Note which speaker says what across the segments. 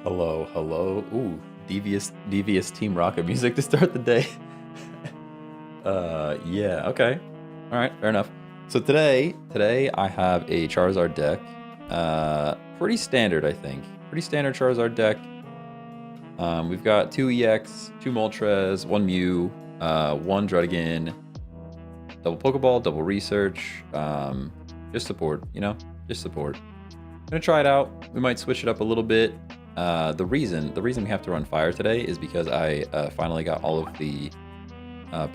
Speaker 1: Hello, hello. Ooh, devious Team Rocket music to start the day. Yeah, okay. All right, fair enough. So today I have a Charizard deck. Pretty standard, I think. Pretty standard Charizard deck. We've got 2 EX, 2 Moltres, 1 Mew, 1 Druddigan, double Pokeball, double Research. Just support, just support. Gonna try it out. We might switch it up a little bit. The reason we have to run Fire today is because I finally got all of the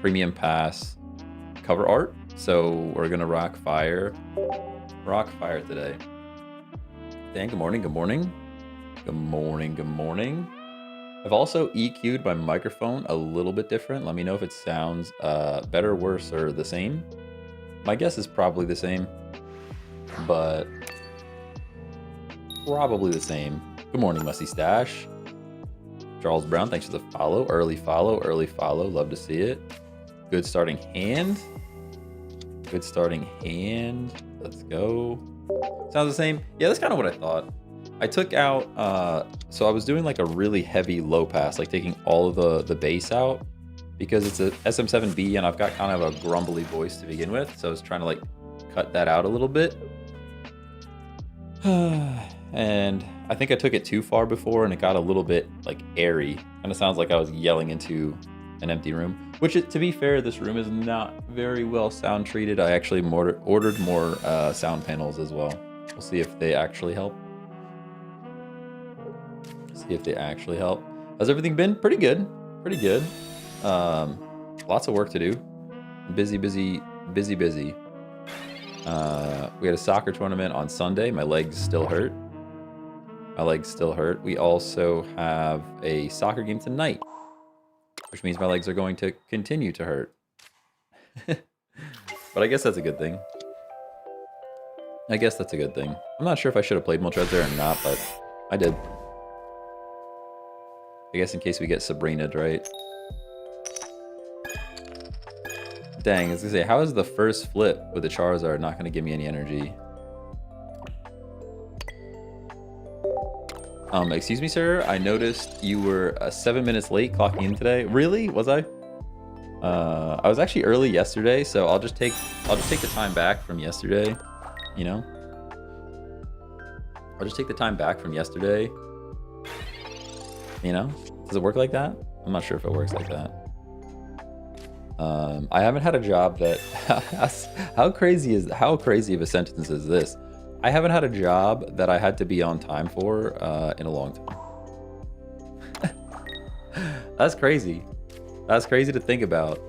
Speaker 1: Premium Pass cover art. So we're gonna rock Fire today. Dan, good morning, good morning. Good morning, good morning. I've also EQ'd my microphone a little bit different. Let me know if it sounds better, worse, or the same. My guess is probably the same, but probably the same. Good morning, Musty Stash. Charles Brown, thanks for the follow. Early follow, early follow. Love to see it. Good starting hand. Good starting hand. Let's go. Sounds the same. Yeah, that's kind of what I thought. I took out, so I was doing like a really heavy low pass, like taking all of the bass out because it's a SM7B and I've got kind of a grumbly voice to begin with. So I was trying to like cut that out a little bit. And I think I took it too far before and it got a little bit like airy. Kind of sounds like I was yelling into an empty room, which to be fair, this room is not very well sound treated. I actually ordered more sound panels as well. We'll see if they actually help. How's everything been? Pretty good. Pretty good. Lots of work to do. Busy. We had a soccer tournament on Sunday. My legs still hurt. We also have a soccer game tonight, which means my legs are going to continue to hurt. But I guess that's a good thing. I'm not sure if I should have played Moltres there or not, but I did. I guess in case we get Sabrina'd, right? Dang, I was gonna say, how is the first flip with the Charizard not gonna give me any energy? Excuse me, sir. I noticed you were 7 minutes late clocking in today. Really? Was I? I was actually early yesterday, so I'll just take the time back from yesterday. You know? I'll just take the time back from yesterday. You know? Does it work like that? I'm not sure if it works like that. I haven't had a job that how crazy of a sentence is this? I haven't had a job that I had to be on time for in a long time. That's crazy. That's crazy to think about.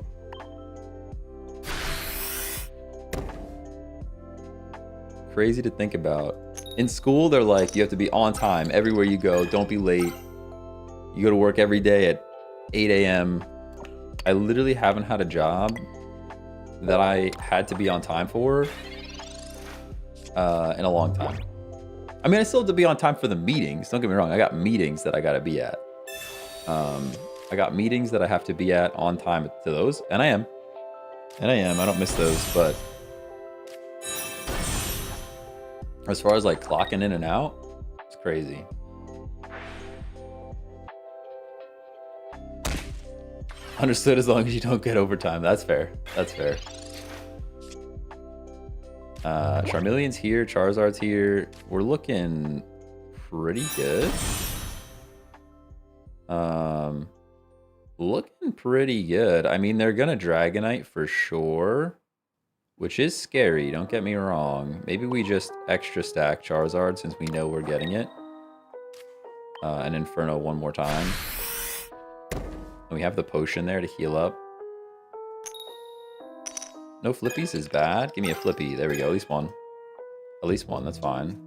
Speaker 1: Crazy to think about. In school, they're like, you have to be on time everywhere you go. Don't be late. You go to work every day at 8 a.m. I literally haven't had a job that I had to be on time for in a long time. I mean, I still have to be on time for the meetings. Don't get me wrong. I got meetings that I got to be at. I got meetings that I have to be at on time to those, and I am. I don't miss those, but as far as like clocking in and out, it's crazy. Understood, as long as you don't get overtime. That's fair. That's fair. Charmeleon's here. Charizard's here. We're looking pretty good. Looking pretty good. I mean, they're gonna Dragonite for sure, which is scary. Don't get me wrong. Maybe we just extra stack Charizard since we know we're getting it. And Inferno one more time. And we have the potion there to heal up. No flippies is bad. Give me a flippy. There we go. At least one. At least one. That's fine.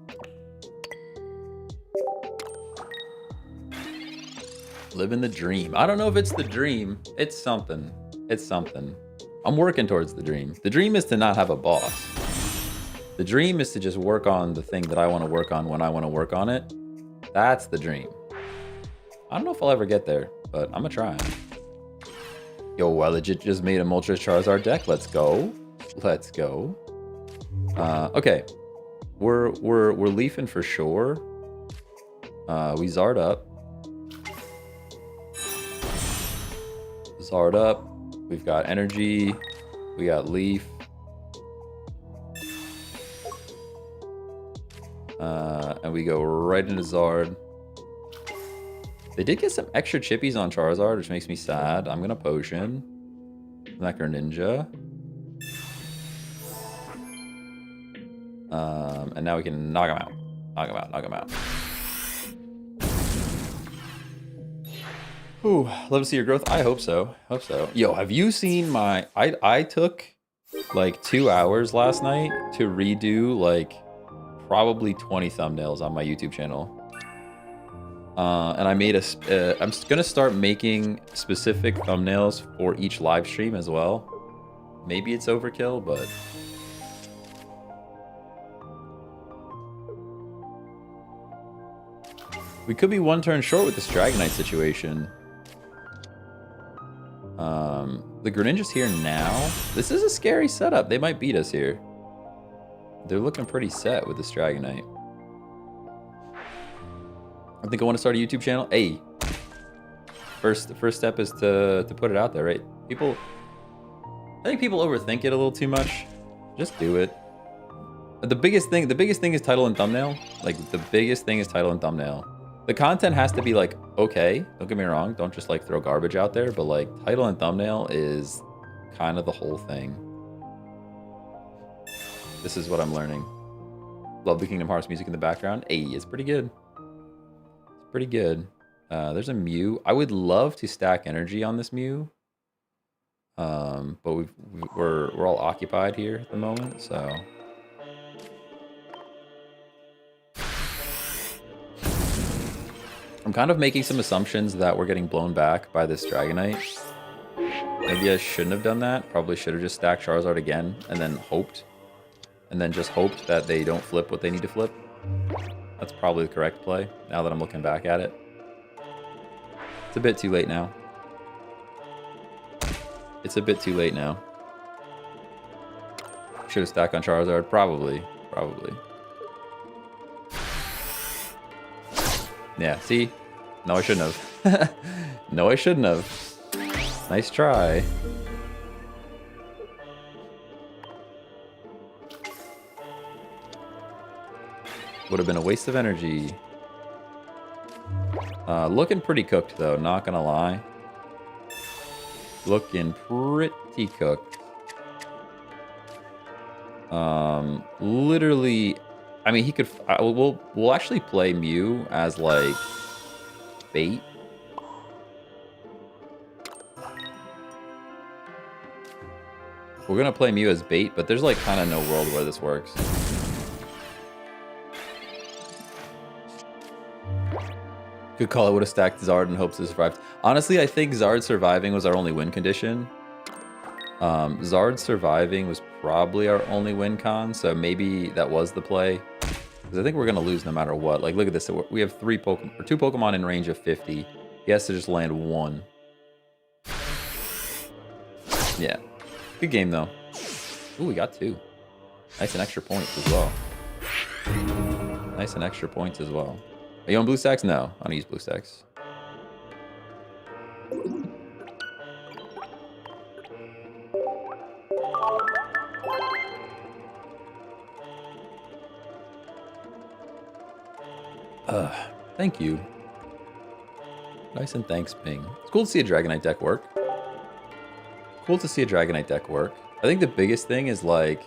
Speaker 1: Living the dream. I don't know if it's the dream. It's something. It's something. I'm working towards the dream. The dream is to not have a boss. The dream is to just work on the thing that I want to work on when I want to work on it. That's the dream. I don't know if I'll ever get there, but I'm gonna try. Yo, I legit just made a Moltres Charizard deck. Let's go. Let's go. Okay. We're leafing for sure. We Zard up. Zard up. We've got energy. We got leaf. And we go right into Zard. They did get some extra chippies on Charizard, which makes me sad. I'm gonna potion. Nectar Ninja. And now we can knock him out. Knock him out, knock him out. Ooh, love to see your growth. I hope so. Hope so. Yo, have you seen my... I took like 2 hours last night to redo like probably 20 thumbnails on my YouTube channel. And I made I'm gonna start making specific thumbnails for each live stream as well. Maybe it's overkill, but... we could be one turn short with this Dragonite situation. The Greninja's here now. This is a scary setup. They might beat us here. They're looking pretty set with this Dragonite. I think I want to start a YouTube channel. Hey, the first step is to put it out there, right? I think people overthink it a little too much. Just do it. The biggest thing is title and thumbnail. Like the biggest thing is title and thumbnail. The content has to be like, okay, don't get me wrong, don't just like throw garbage out there, but like title and thumbnail is kind of the whole thing. This is what I'm learning. Love the Kingdom Hearts music in the background. Hey, it's pretty good. It's pretty good. There's a Mew. I would love to stack energy on this Mew. But we're all occupied here at the moment, so... I'm kind of making some assumptions that we're getting blown back by this Dragonite. Maybe I shouldn't have done that. Probably should have just stacked Charizard again and then hoped. And then just hoped that they don't flip what they need to flip. That's probably the correct play, now that I'm looking back at it. It's a bit too late now. It's a bit too late now. Should have stacked on Charizard. Probably. Yeah, see? No, I shouldn't have. No, I shouldn't have. Nice try. Would have been a waste of energy. Looking pretty cooked, though, not gonna lie. Looking pretty cooked. Literally... I mean, he could... we'll actually play Mew as, like, bait. We're gonna play Mew as bait, but there's, like, kind of no world where this works. Good call. I would have stacked Zard in hopes it survived. Honestly, I think Zard surviving was our only win condition. Zard surviving was probably our only win con, so maybe that was the play. Because I think we're going to lose no matter what. Like, look at this. We have 2 Pokemon in range of 50. He has to just land 1. Yeah. Good game, though. Ooh, we got 2. Nice and extra points as well. Nice and extra points as well. Are you on blue stacks? No, I don't use blue stacks. Thank you. Nice and thanks, Ping. It's cool to see a Dragonite deck work. Cool to see a Dragonite deck work. I think the biggest thing is like...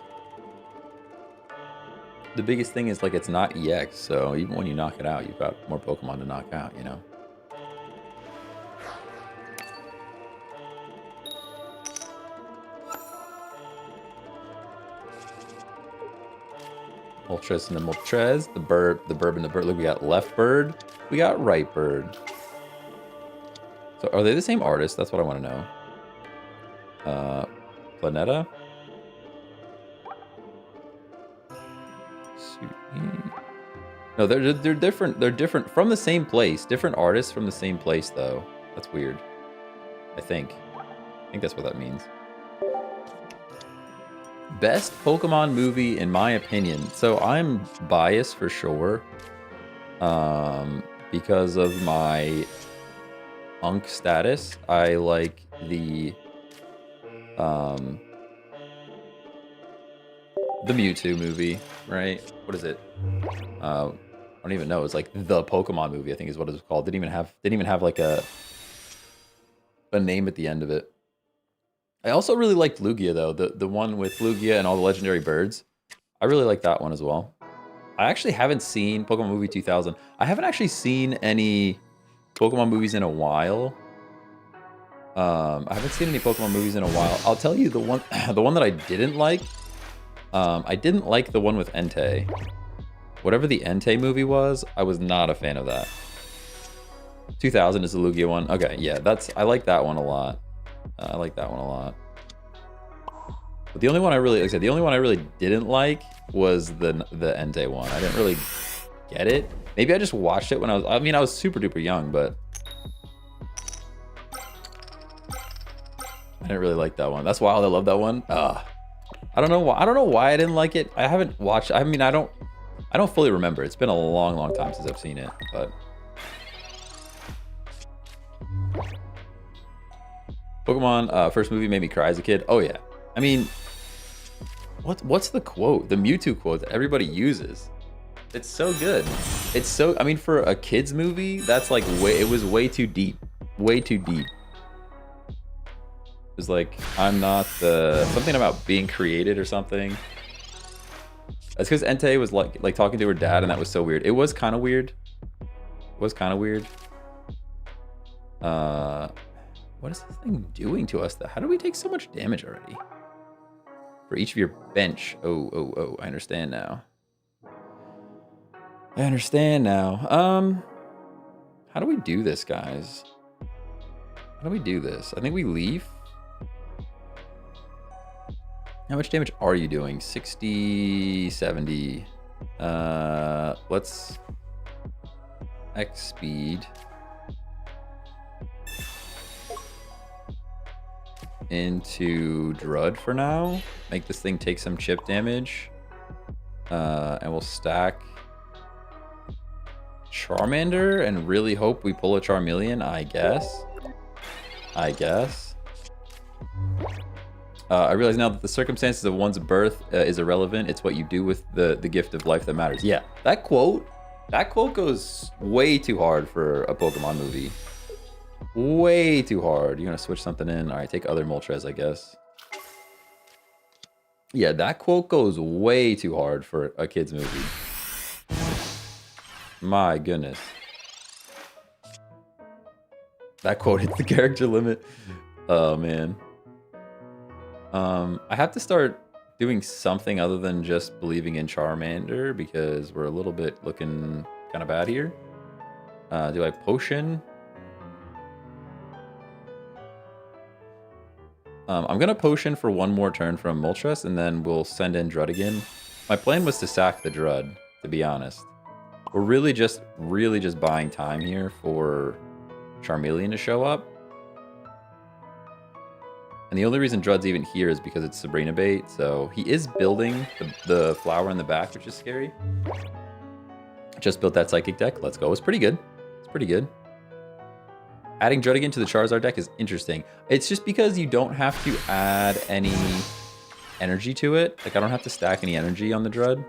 Speaker 1: it's not EX, so even when you knock it out, you've got more Pokemon to knock out, you know? Moltres and the Moltres, the burb and the bird. Look, we got left bird, we got right bird. So are they the same artist? That's what I want to know. Planeta? No, they're different. They're different from the same place. Different artists from the same place, though. That's weird. I think that's what that means. Best Pokemon movie, in my opinion. So I'm biased for sure. because of my Unk status, I like the Mewtwo movie, right? What is it? I don't even know. It's like the Pokemon movie, I think is what it's called. Didn't even have like a name at the end of it. I also really liked Lugia though, the one with Lugia and all the legendary birds. I really like that one as well. I actually haven't seen Pokemon Movie 2000. I haven't actually seen any Pokemon movies in a while. I haven't seen any Pokemon movies in a while. I'll tell you the one that I didn't like. I didn't like the one with Entei. Whatever the Entei movie was, I was not a fan of that. 2000 is the Lugia one. Okay, yeah, I like that one a lot. I like that one a lot. But the only one I really, like I said, the only one I really didn't like was the Entei one. I didn't really get it. Maybe I just watched it when I was super duper young, but I didn't really like that one. That's wild. I love that one. I don't know why I didn't like it. I haven't watched. I mean, I don't fully remember. It's been a long time since I've seen it. But Pokemon first movie made me cry as a kid. Oh yeah. I mean, what's the quote? The Mewtwo quote that everybody uses. It's so good. It's so. I mean, for a kids movie, that's like it was way too deep. Way too deep. It was like, I'm not something about being created or something. That's because Entei was like talking to her dad, and that was so weird. It was kind of weird. What is this thing doing to us? How do we take so much damage already? For each of your bench. Oh, I understand now. How do we do this, guys? How do we do this? I think we leave. How much damage are you doing? 60, 70. Let's X speed into Drud for now. Make this thing take some chip damage. And we'll stack Charmander and really hope we pull a Charmeleon, I guess. I realize now that the circumstances of one's birth is irrelevant. It's what you do with the gift of life that matters. Yeah, that quote goes way too hard for a Pokemon movie. Way too hard. You're gonna switch something in. All right, take other Moltres, I guess. Yeah, that quote goes way too hard for a kid's movie. My goodness. That quote hits the character limit. Oh, man. I have to start doing something other than just believing in Charmander because we're a little bit looking kind of bad here. Do I potion? I'm going to potion for one more turn from Moltres, and then we'll send in Drud again. My plan was to sack the Drud, to be honest. We're really just buying time here for Charmeleon to show up. And the only reason Drud's even here is because it's Sabrina bait, so he is building the flower in the back, which is scary. Just built that Psychic deck. Let's go. It's pretty good. Adding Drud again to the Charizard deck is interesting. It's just because you don't have to add any energy to it. Like, I don't have to stack any energy on the Drud.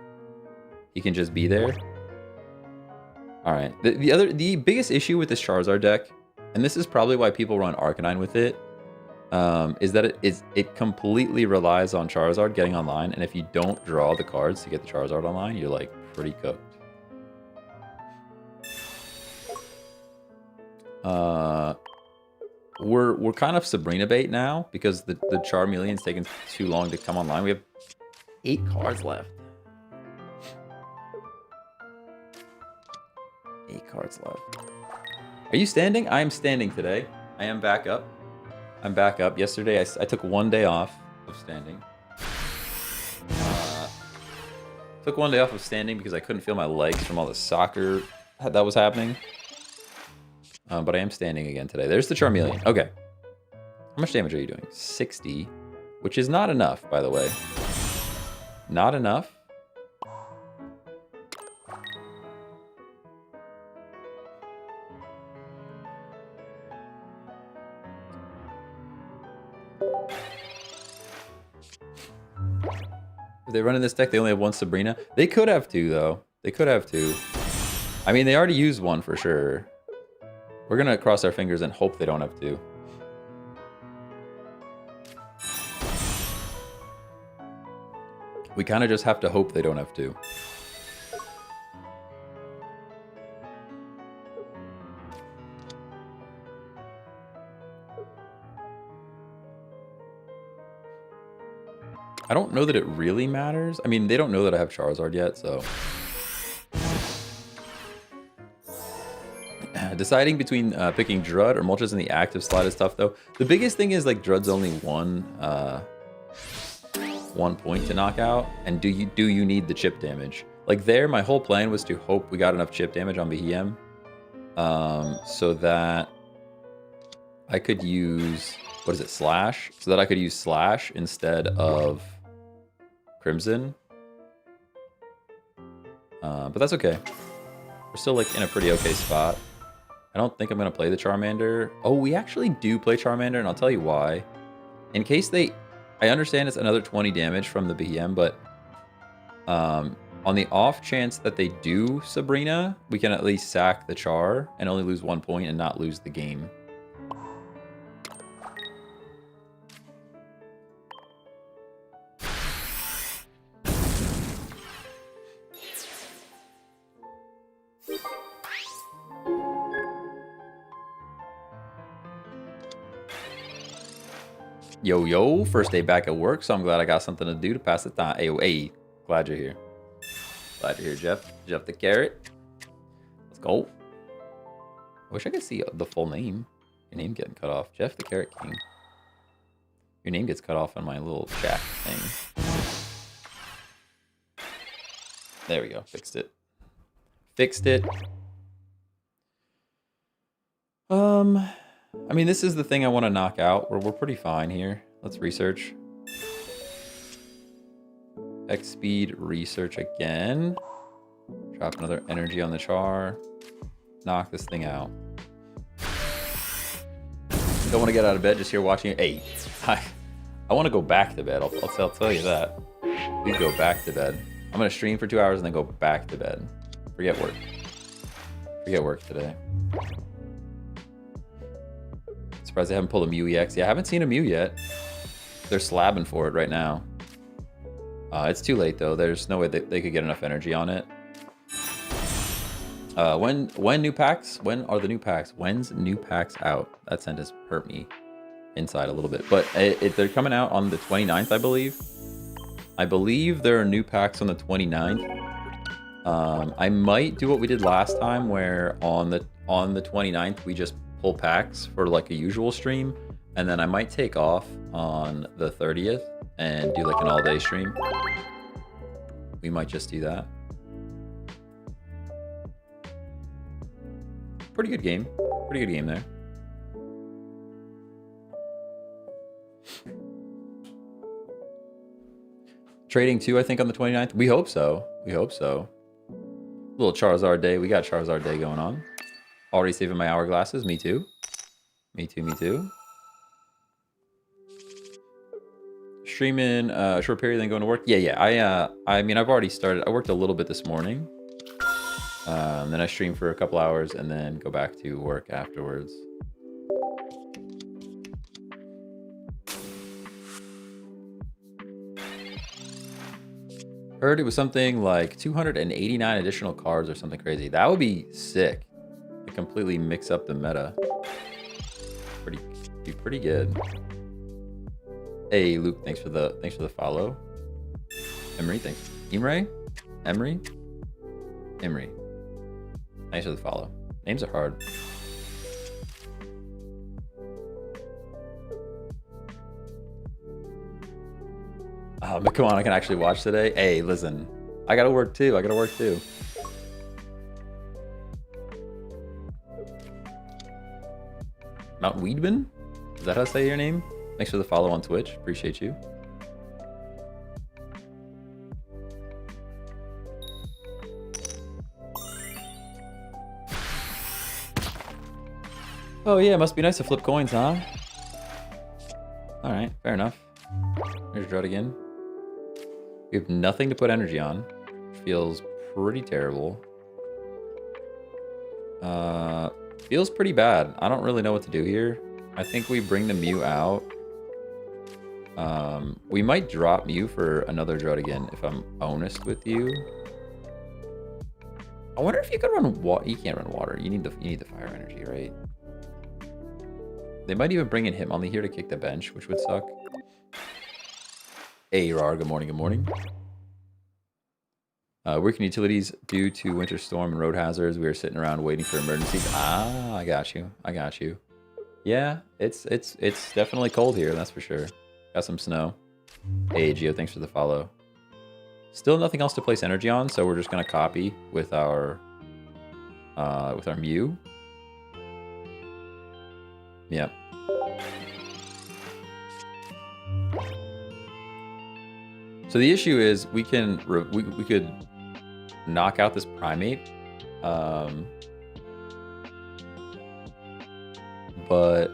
Speaker 1: He can just be there. All right. The biggest issue with this Charizard deck, and this is probably why people run Arcanine with it, is that it completely relies on Charizard getting online, and if you don't draw the cards to get the Charizard online, you're like pretty cooked. We're kind of Sabrina bait now because the Charmeleon's taken too long to come online. We have 8 cards left. 8 cards left. Are you standing? I am standing today. I am back up. I'm back up. Yesterday, I took 1 day off of standing. Took 1 day off of standing because I couldn't feel my legs from all the soccer that was happening. But I am standing again today. There's the Charmeleon. Okay. How much damage are you doing? 60, which is not enough, by the way. Not enough. If they run in this deck, they only have one Sabrina. They could have two, though. They could have two. I mean, they already used one for sure. We're going to cross our fingers and hope they don't have two. We kind of just have to hope they don't have two. I don't know that it really matters. I mean, they don't know that I have Charizard yet, so... Deciding between picking Drud or Moltres in the active slot is tough, though. The biggest thing is, like, Drud's only one point to knock out, and do you need the chip damage? Like, there, my whole plan was to hope we got enough chip damage on Behem, so that I could use... What is it? Slash? So that I could use Slash instead of Crimson. But that's okay. We're still, like, in a pretty okay spot. I don't think I'm going to play the Charmander. Oh, we actually do play Charmander, and I'll tell you why. In case they... I understand it's another 20 damage from the Behem, but on the off chance that they do Sabrina, we can at least sack the Char and only lose 1 point and not lose the game. Yo, yo, first day back at work, so I'm glad I got something to do to pass the time. Hey, glad you're here. Glad you're here, Jeff. Jeff the Carrot. Let's go. I wish I could see the full name. Your name getting cut off. Jeff the Carrot King. Your name gets cut off on my little chat thing. There we go. Fixed it. Fixed it. I mean, this is the thing I want to knock out. We're pretty fine here. Let's research. X speed, research again. Drop another energy on the Char. Knock this thing out. Don't want to get out of bed just here watching it. Hey, I want to go back to bed. I'll tell you that. Please go back to bed. I'm going to stream for 2 hours and then go back to bed. Forget work. Forget work today. Surprised I haven't pulled a Mew EX. Yeah, I haven't seen a Mew yet. They're slabbing for it right now. It's too late, though. There's no way they could get enough energy on it. When new packs? When are the new packs? When's new packs out? That sentence hurt me inside a little bit. But they're coming out on the 29th, I believe. I believe there are new packs on the 29th. I might do what we did last time, where on the 29th we just pull packs for like a usual stream, and then I might take off on the 30th and do like an all-day stream. We might just do that. Pretty good game. Pretty good game there. Trading 2, I think, on the 29th. We hope so. We hope so. Little Charizard day. We got Charizard day going on. Already saving my hourglasses. Me too. Me too, me too. Streaming a short period, then going to work. Yeah. I mean, I've already started. I worked a little bit this morning. Then I stream for a couple hours and then go back to work afterwards. Heard it was something like 289 additional cards or something crazy. That would be sick. To completely mix up the meta. Be pretty good. Hey Luke, thanks for the follow. Emery, thanks. Emery? Thanks for the follow. Names are hard. But come on, I can actually watch today. Hey, listen, I gotta work too. Mount Weedman? Is that how I say your name? Thanks for the follow on Twitch. Appreciate you. Oh yeah, must be nice to flip coins, huh? All right, fair enough. Here's Drud again. We have nothing to put energy on, which feels pretty terrible. Feels pretty bad. I don't really know what to do here. I think we bring the Mew out. We might drop Mew for another Drud again, if I'm honest with you. I wonder if you could run water. You can't run water. You need the fire energy, right? They might even bring in Hitmonlee here to kick the bench, which would suck. Hey, Rar, good morning, good morning. Working utilities due to winter storm and road hazards. We are sitting around waiting for emergencies. Ah, I got you. I got you. Yeah, it's definitely cold here, that's for sure. Got some snow. Hey, Gio, thanks for the follow. Still nothing else to place energy on, so we're just gonna copy with our Mew. Yep. So the issue is we could knock out this Primate, but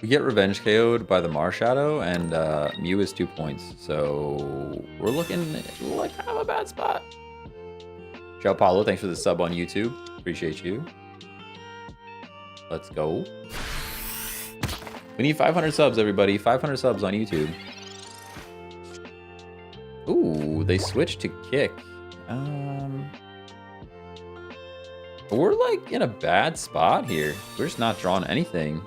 Speaker 1: we get Revenge KO'd by the Marshadow, and Mew is 2 points, so we're looking like kind of a bad spot. Ciao Paulo, thanks for the sub on YouTube. Appreciate you. Let's go. We need 500 subs, everybody. 500 subs on YouTube. Ooh, they switched to kick. We're like in a bad spot here. We're just not drawing anything.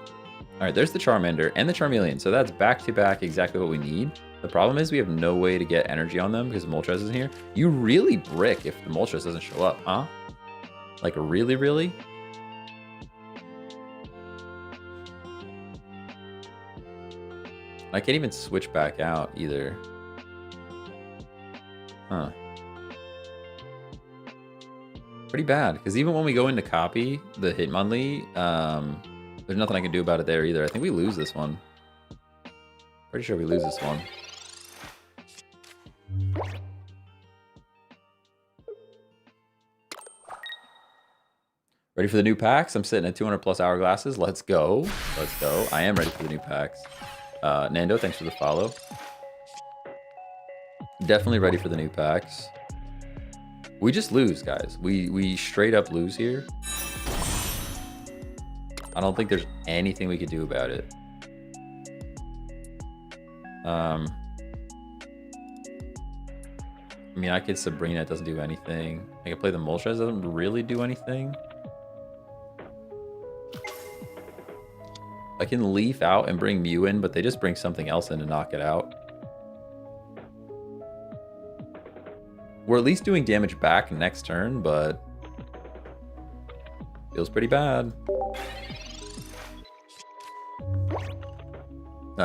Speaker 1: All right, there's the Charmander and the Charmeleon. So that's back to back exactly what we need. The problem is we have no way to get energy on them because Moltres isn't here. You really brick if the Moltres doesn't show up, huh? Like really, really? I can't even switch back out either. Huh. Pretty bad, because even when we go into copy the Hitmonlee, there's nothing I can do about it there either. I think we lose this one. Pretty sure we lose this one. Ready for the new packs? I'm sitting at 200 plus hourglasses. Let's go. Let's go. I am ready for the new packs. Nando, thanks for the follow. Definitely ready for the new packs. We just lose, guys. We straight up lose here. I don't think there's anything we could do about it. I mean, I could Sabrina, it doesn't do anything. I can play the Moltres, doesn't really do anything. I can leaf out and bring Mew in, but they just bring something else in to knock it out. We're at least doing damage back next turn, but feels pretty bad.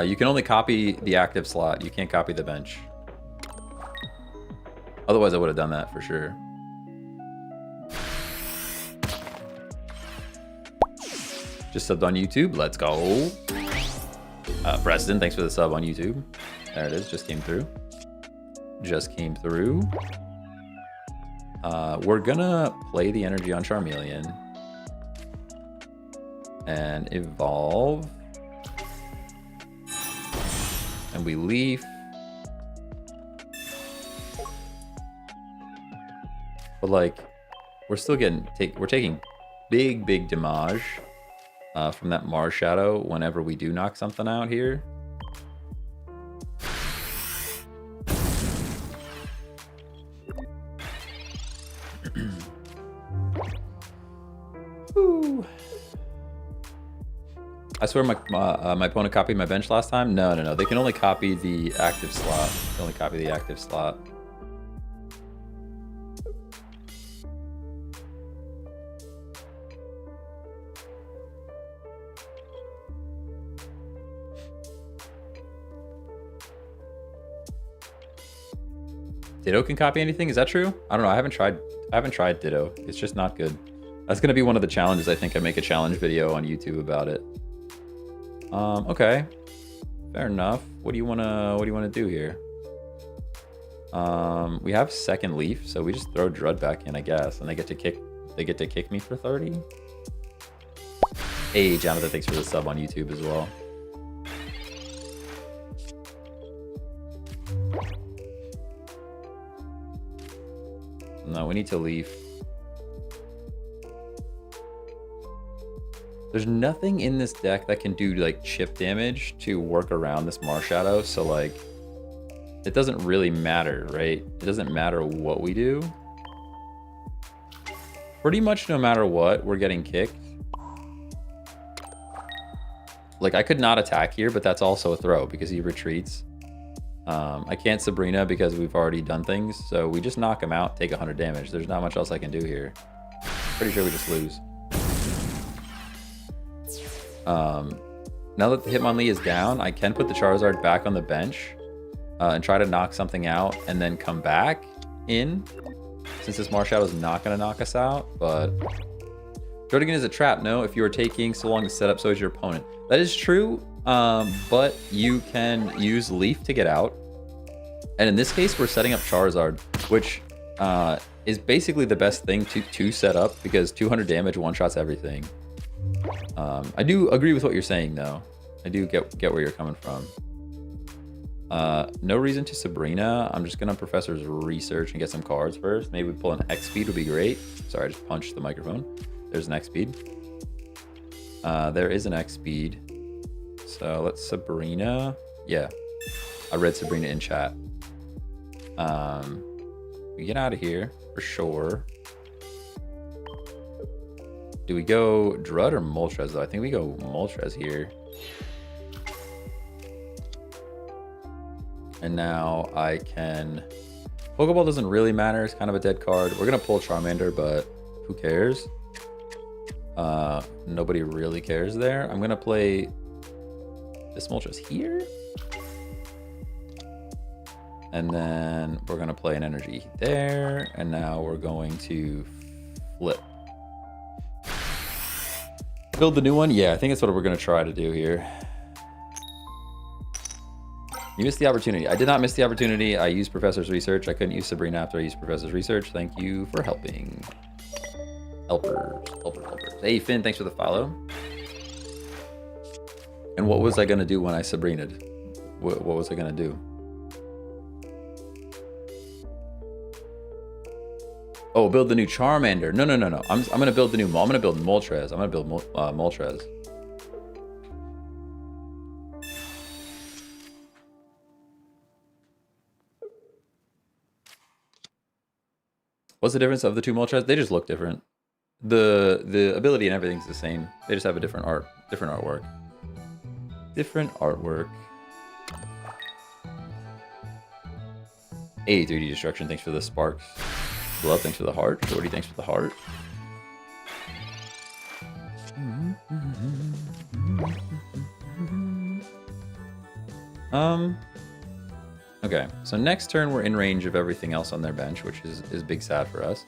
Speaker 1: You can only copy the active slot. You can't copy the bench. Otherwise, I would have done that for sure. Just subbed on YouTube. Let's go. Preston, thanks for the sub on YouTube. There it is. Just came through. Just came through. We're gonna play the energy on Charmeleon and evolve. And we leaf. But like, we're still getting we're taking big damage from that Marshadow whenever we do knock something out here. I swear my opponent copied my bench last time. No. They can only copy the active slot. They can only copy the active slot. Ditto can copy anything? Is that true? I don't know. I haven't tried Ditto. It's just not good. That's gonna be one of the challenges. I think I make a challenge video on YouTube about it. Okay. Fair enough. What do you wanna do here? We have second leaf, so we just throw Drud back in, I guess, and they get to kick me for 30. Hey, Jonathan, thanks for the sub on YouTube as well. No, we need to leave. There's nothing in this deck that can do like chip damage to work around this Marshadow, so like it doesn't really matter, right? It doesn't matter what we do. Pretty much no matter what, we're getting kicked. Like I could not attack here, but that's also a throw because he retreats. I can't Sabrina because we've already done things, so we just knock him out, take 100 damage. There's not much else I can do here. Pretty sure we just lose. Now that the Hitmonlee is down, I can put the Charizard back on the bench and try to knock something out and then come back in, since this Marshadow is not going to knock us out. But Jordan is a trap. No, if you are taking so long to set up, so is your opponent. That is true, but you can use Leaf to get out. And in this case, we're setting up Charizard, which is basically the best thing to set up because 200 damage one-shots everything. I do agree with what you're saying, though. I do get where you're coming from. No reason to Sabrina. I'm just going to Professor's Research and get some cards first. Maybe we pull an X-Speed would be great. Sorry, I just punched the microphone. There's an X-Speed. There is an X-Speed. So let's Sabrina. Yeah, I read Sabrina in chat. We get out of here for sure. Do we go Drud or Moltres, though? I think we go Moltres here. And now I can... Pokeball doesn't really matter. It's kind of a dead card. We're going to pull Charmander, but who cares? Nobody really cares there. I'm going to play this Moltres here. And then we're going to play an energy there. And now we're going to flip. Build the new one? Yeah, I think that's what we're going to try to do here. You missed the opportunity. I did not miss the opportunity. I used Professor's Research. I couldn't use Sabrina after I used Professor's Research. Thank you for helping. Helpers. Hey, Finn, thanks for the follow. And what was I going to do when I Sabrina'd? What was I going to do? Oh, build the new Charmander. No. I'm going to build the new... I'm going to build Moltres. I'm going to build Moltres. What's the difference of the two Moltres? They just look different. The ability and everything's the same. They just have a different artwork. Different artwork. Hey, 3D Destruction, thanks for the sparks. Love, thanks for the heart. Jordy, thanks for the heart. Okay, so next turn we're in range of everything else on their bench, which is big sad for us.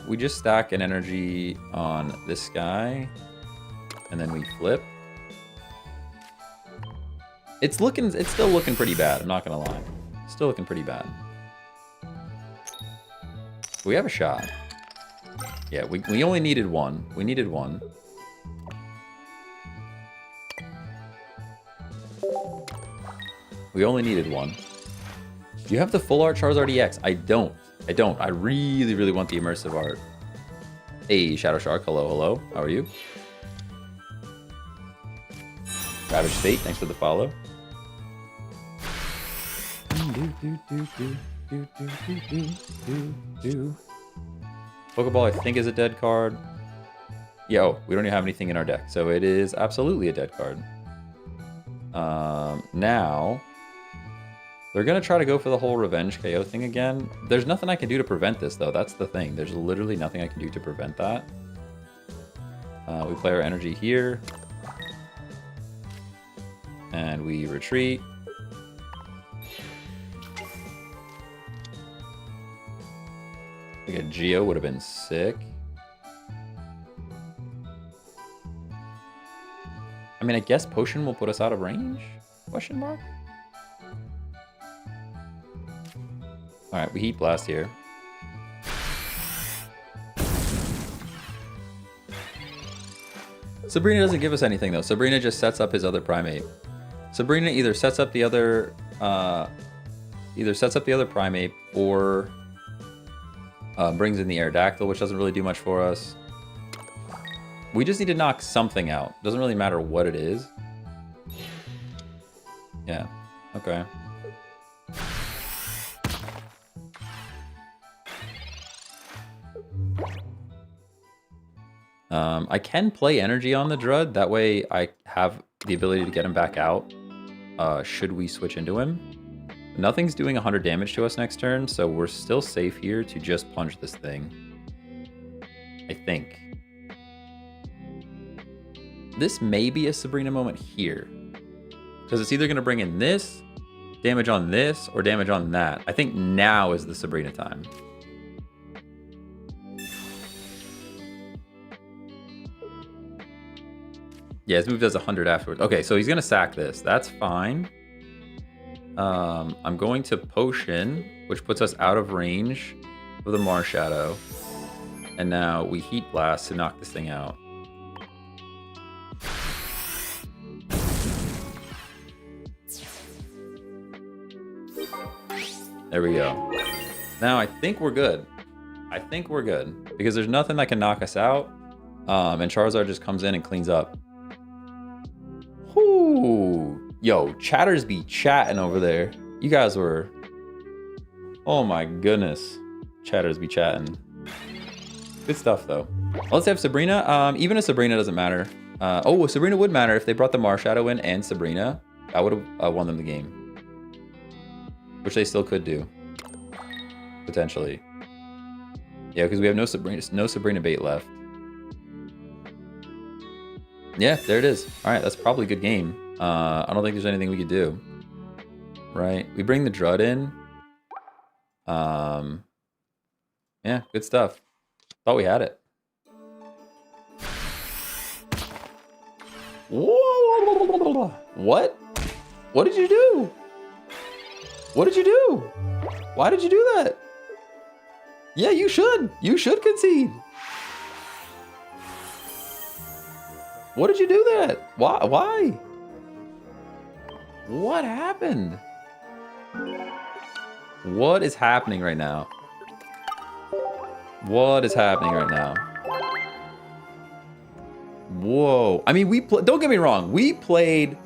Speaker 1: We just stack an energy on this guy, and then we flip. It's still looking pretty bad, I'm not gonna lie. Still looking pretty bad. We have a shot. Yeah, we only needed one. We needed one. We only needed one. Do you have the full art Charizard EX? I don't. I really want the immersive art. Hey, Shadow Shark. Hello. How are you? Ravage State, thanks for the follow. Pokeball, I think, is a dead card. Yeah, oh, we don't even have anything in our deck, so it is absolutely a dead card. Now, they're going to try to go for the whole revenge KO thing again. There's nothing I can do to prevent this, though. That's the thing. There's literally nothing I can do to prevent that. We play our energy here. And we retreat. Like a Geo would have been sick. I mean, I guess Potion will put us out of range? Question mark? Alright, we Heat Blast here. Sabrina doesn't give us anything though. Sabrina just sets up his other primate. Sabrina either sets up the other primate or brings in the Aerodactyl, which doesn't really do much for us. We just need to knock something out. Doesn't really matter what it is. Yeah. Okay. I can play energy on the Drud. That way I have the ability to get him back out should we switch into him. Nothing's doing 100 damage to us next turn, so we're still safe here to just punch this thing. I think. This may be a Sabrina moment here. Because it's either going to bring in this, damage on this, or damage on that. I think now is the Sabrina time. Yeah, his move does 100 afterwards. Okay, so he's going to sack this. That's fine. I'm going to Potion, which puts us out of range of the Marshadow. And now we Heat Blast to knock this thing out. There we go. Now I think we're good. I think we're good. Because there's nothing that can knock us out. And Charizard just comes in and cleans up. Whoo! Yo, chatters be chatting over there. You guys were... Oh my goodness. Chatters be chatting. Good stuff, though. Well, let's have Sabrina. Even a Sabrina doesn't matter. Oh, Sabrina would matter if they brought the Marshadow in and Sabrina. I would have won them the game. Which they still could do. Potentially. Yeah, because we have no Sabrina bait left. Yeah, there it is. All right, that's probably a good game. I don't think there's anything we could do. Right? We bring the Drud in. Yeah, good stuff. Thought we had it. Whoa! What? What did you do? What did you do? Why did you do that? Yeah, you should. You should concede. What did you do that? Why? Why? What happened? What is happening right now? What is happening right now? Whoa. I mean, don't get me wrong. We played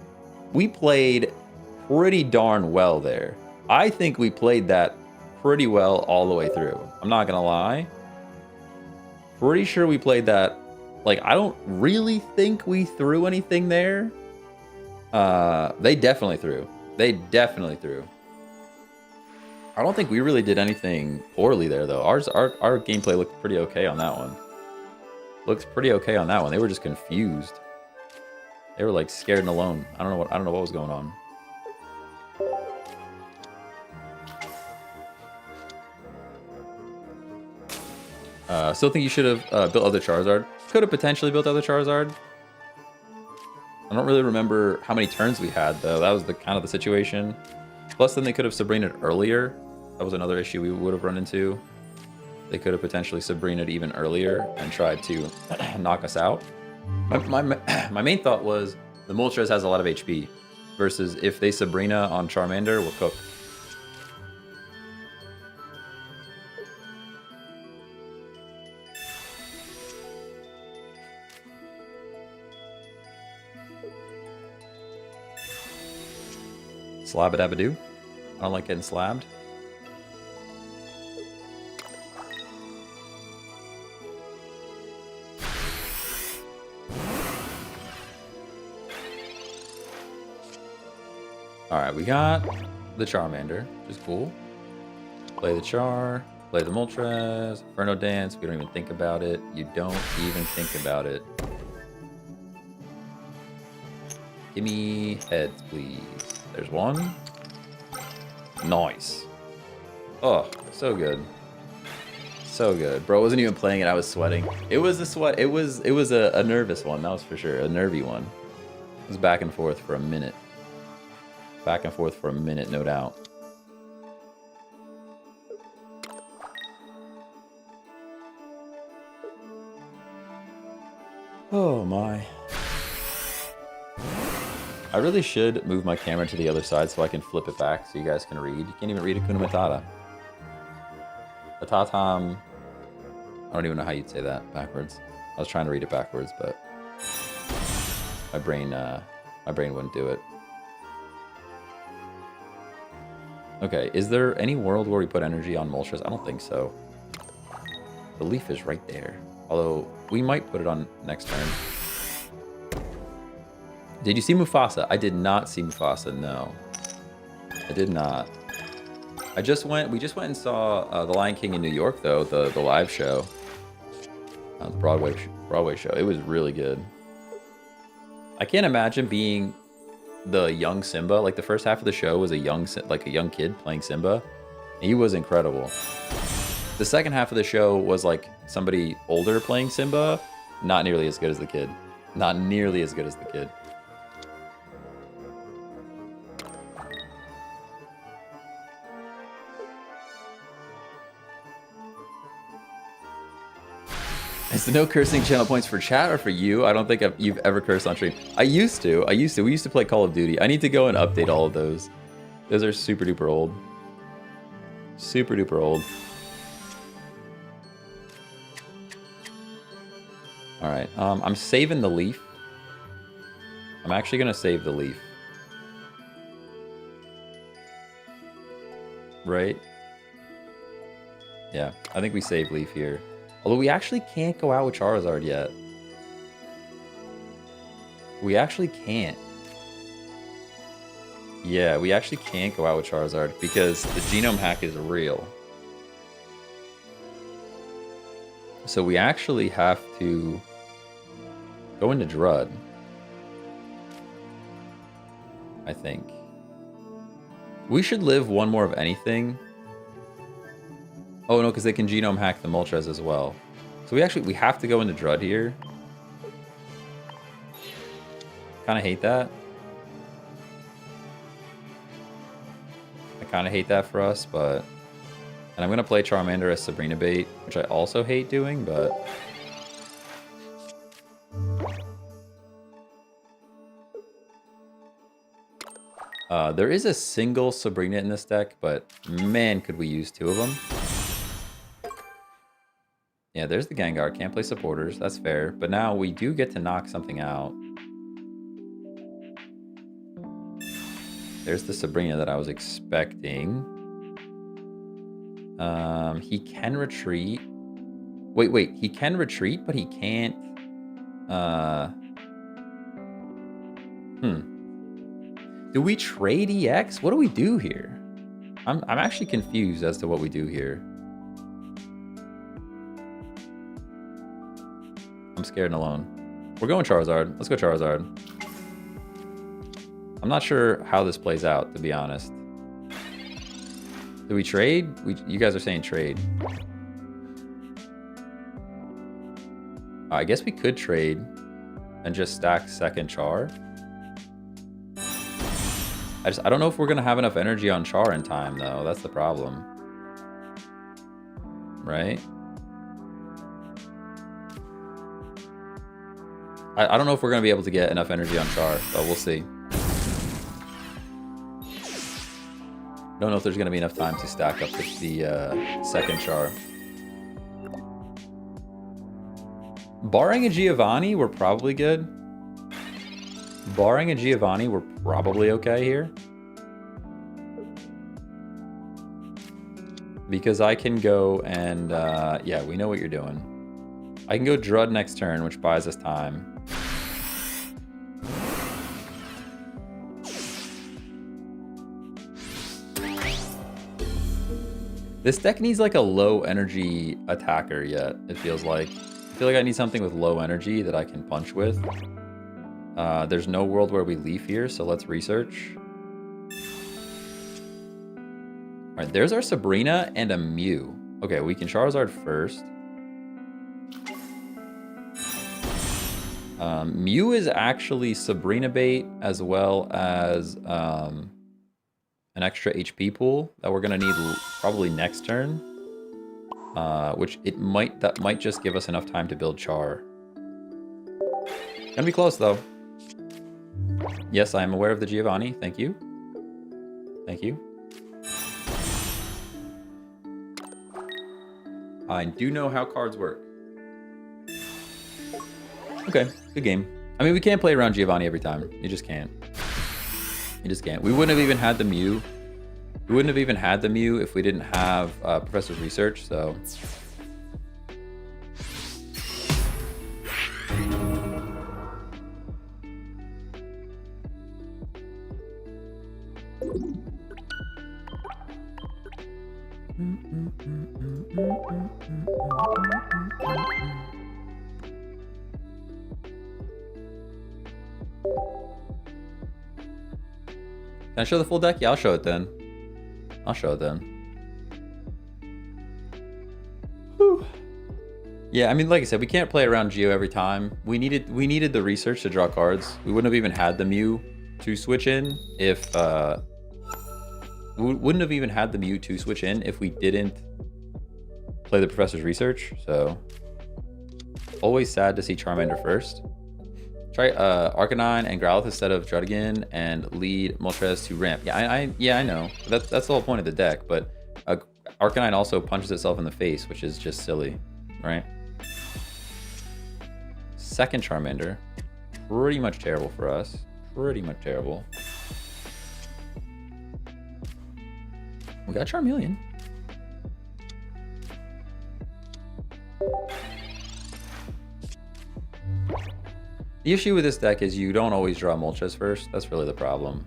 Speaker 1: pretty darn well there. I think we played that pretty well all the way through. I'm not gonna lie. Pretty sure we played that. Like, I don't really think we threw anything there. They definitely threw. They definitely threw. I don't think we really did anything poorly there, though. Our gameplay looked pretty okay on that one. Looks pretty okay on that one. They were just confused. They were like scared and alone. I don't know what was going on. Still think you should have built other Charizard. Could have potentially built other Charizard. I don't really remember how many turns we had, though. That was kind of the situation. Plus, then they could have Sabrinaed earlier. That was another issue we would have run into. They could have potentially Sabrinaed even earlier and tried to knock us out. My main thought was the Moltres has a lot of HP versus if they Sabrina on Charmander, we're cooked. Slab-a-dab-a-doo. I don't like getting slabbed. Alright, we got the Charmander, which is cool. Play the Char, play the Moltres, Inferno Dance, we don't even think about it. You don't even think about it. Give me heads, please. There's one. Nice. Oh, so good. So good. Bro, I wasn't even playing it, I was sweating. It was a sweat. It was a nervous one, that was for sure. A nervy one. It was back and forth for a minute. Back and forth for a minute, no doubt. Oh my. I really should move my camera to the other side so I can flip it back so you guys can read. You can't even read Hakuna Matata. Atatam. I don't even know how you'd say that backwards. I was trying to read it backwards, but my brain wouldn't do it. Okay, is there any world where we put energy on Moltres? I don't think so. The leaf is right there. Although, we might put it on next turn. Did you see Mufasa? I did not see Mufasa, no. I did not. We just went and saw The Lion King in New York, though, the live show. The Broadway show. It was really good. I can't imagine being the young Simba. Like, the first half of the show was a young kid playing Simba. He was incredible. The second half of the show was like somebody older playing Simba. Not nearly as good as the kid. Not nearly as good as the kid. Is the no cursing channel points for chat or for you? I don't think you've ever cursed on stream. I used to. We used to play Call of Duty. I need to go and update all of those. Those are super duper old. Super duper old. Alright, I'm saving the leaf. I'm actually going to save the leaf. Right? Yeah, I think we save leaf here. Although we actually can't go out with Charizard yet. We actually can't. Yeah, we actually can't go out with Charizard because the genome hack is real. So we actually have to go into Drud. I think. We should live one more of anything. Oh no, because they can genome hack the Moltres as well. So we have to go into Drud here. Kind of hate that. I kind of hate that for us, but... And I'm going to play Charmander as Sabrina bait, which I also hate doing, but... There is a single Sabrina in this deck, but man, could we use two of them. Yeah, there's the Gengar. Can't play supporters. That's fair. But now we do get to knock something out. There's the Sabrina that I was expecting. He can retreat. Wait. He can retreat, but he can't... Do we trade EX? What do we do here? I'm actually confused as to what we do here. I'm scared and alone. We're going Charizard. Let's go Charizard. I'm not sure how this plays out, to be honest. Do we trade? You guys are saying trade. I guess we could trade and just stack second Char. I don't know if we're going to have enough energy on Char in time, though. That's the problem. Right? I don't know if we're going to be able to get enough energy on Char, but we'll see. Don't know if there's going to be enough time to stack up the second Char. Barring a Giovanni, we're probably good. Barring a Giovanni, we're probably okay here. Because I can go and, yeah, we know what you're doing. I can go Drud next turn, which buys us time. This deck needs like a low energy attacker yet, it feels like. I feel like I need something with low energy that I can punch with. There's no world where we leaf here, so let's research. Alright, there's our Sabrina and a Mew. Okay, we can Charizard first. Mew is actually Sabrina bait as well as an extra HP pool that we're gonna need probably next turn. Which that might just give us enough time to build Char. Gonna be close, though. Yes, I am aware of the Giovanni. Thank you. Thank you. I do know how cards work. Okay, good game. I mean, we can't play around Giovanni every time. You just can't. You just can't. We wouldn't have even had the Mew. We wouldn't have even had the Mew if we didn't have Professor's Research, so... Can I show the full deck? Yeah, I'll show it then. I'll show it then. Whew. Yeah, I mean, like I said, we can't play around Geo every time. We needed the research to draw cards. We wouldn't have even had the Mew to switch in if we wouldn't have even had the Mew to switch in if we didn't play the Professor's Research. So always sad to see Charmander first. Try Arcanine and Growlithe instead of Druddigon and lead Moltres to ramp. Yeah, I know. That's the whole point of the deck, but Arcanine also punches itself in the face, which is just silly, right? Second Charmander. Pretty much terrible for us. Pretty much terrible. We got Charmeleon. The issue with this deck is you don't always draw Moltres first. That's really the problem.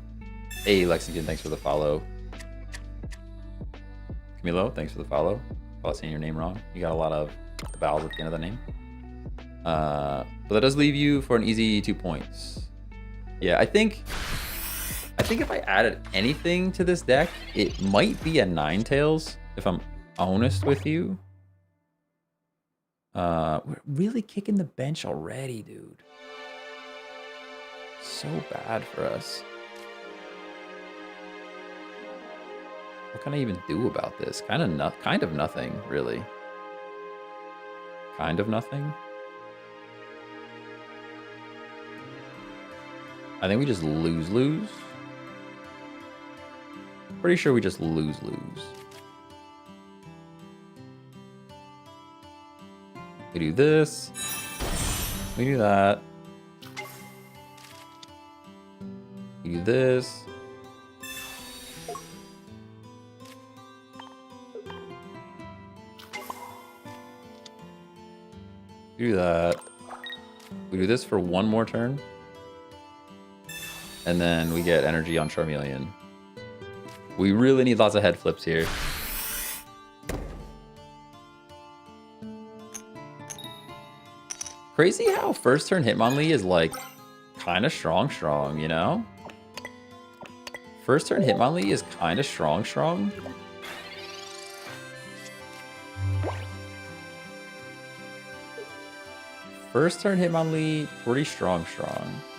Speaker 1: Hey, Lexington, thanks for the follow. Camilo, thanks for the follow. Probably saying your name wrong. You got a lot of vowels at the end of the name. But that does leave you for an easy 2 points. Yeah, I think if I added anything to this deck, it might be a Ninetales, if I'm honest with you. We're really kicking the bench already, dude. So bad for us. What can I even do about this? Kind of nothing, really. Kind of nothing. I think we just lose. Pretty sure we just lose. We do this. We do that. We do this. We do that. We do this for one more turn. And then we get energy on Charmeleon. We really need lots of head flips here. Crazy how first turn Hitmonlee is like kind of strong, you know? First turn Hitmonlee is kind of strong. First turn Hitmonlee, pretty strong.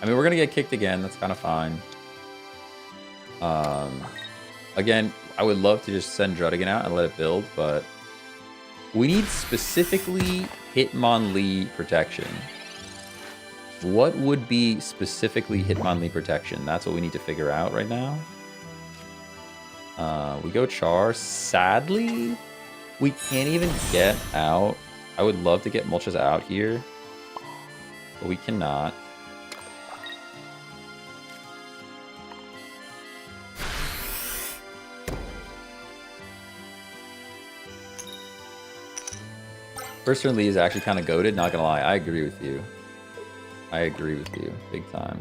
Speaker 1: I mean, we're gonna get kicked again. That's kind of fine. Again, I would love to just send Druddigon out and let it build, but we need specifically Hitmonlee protection. What would be specifically Hitmonlee protection? That's what we need to figure out right now. We go Char. Sadly, we can't even get out. I would love to get Moltres out here, but we cannot. First turn Lee is actually kind of goated, not gonna lie. I agree with you. Big time.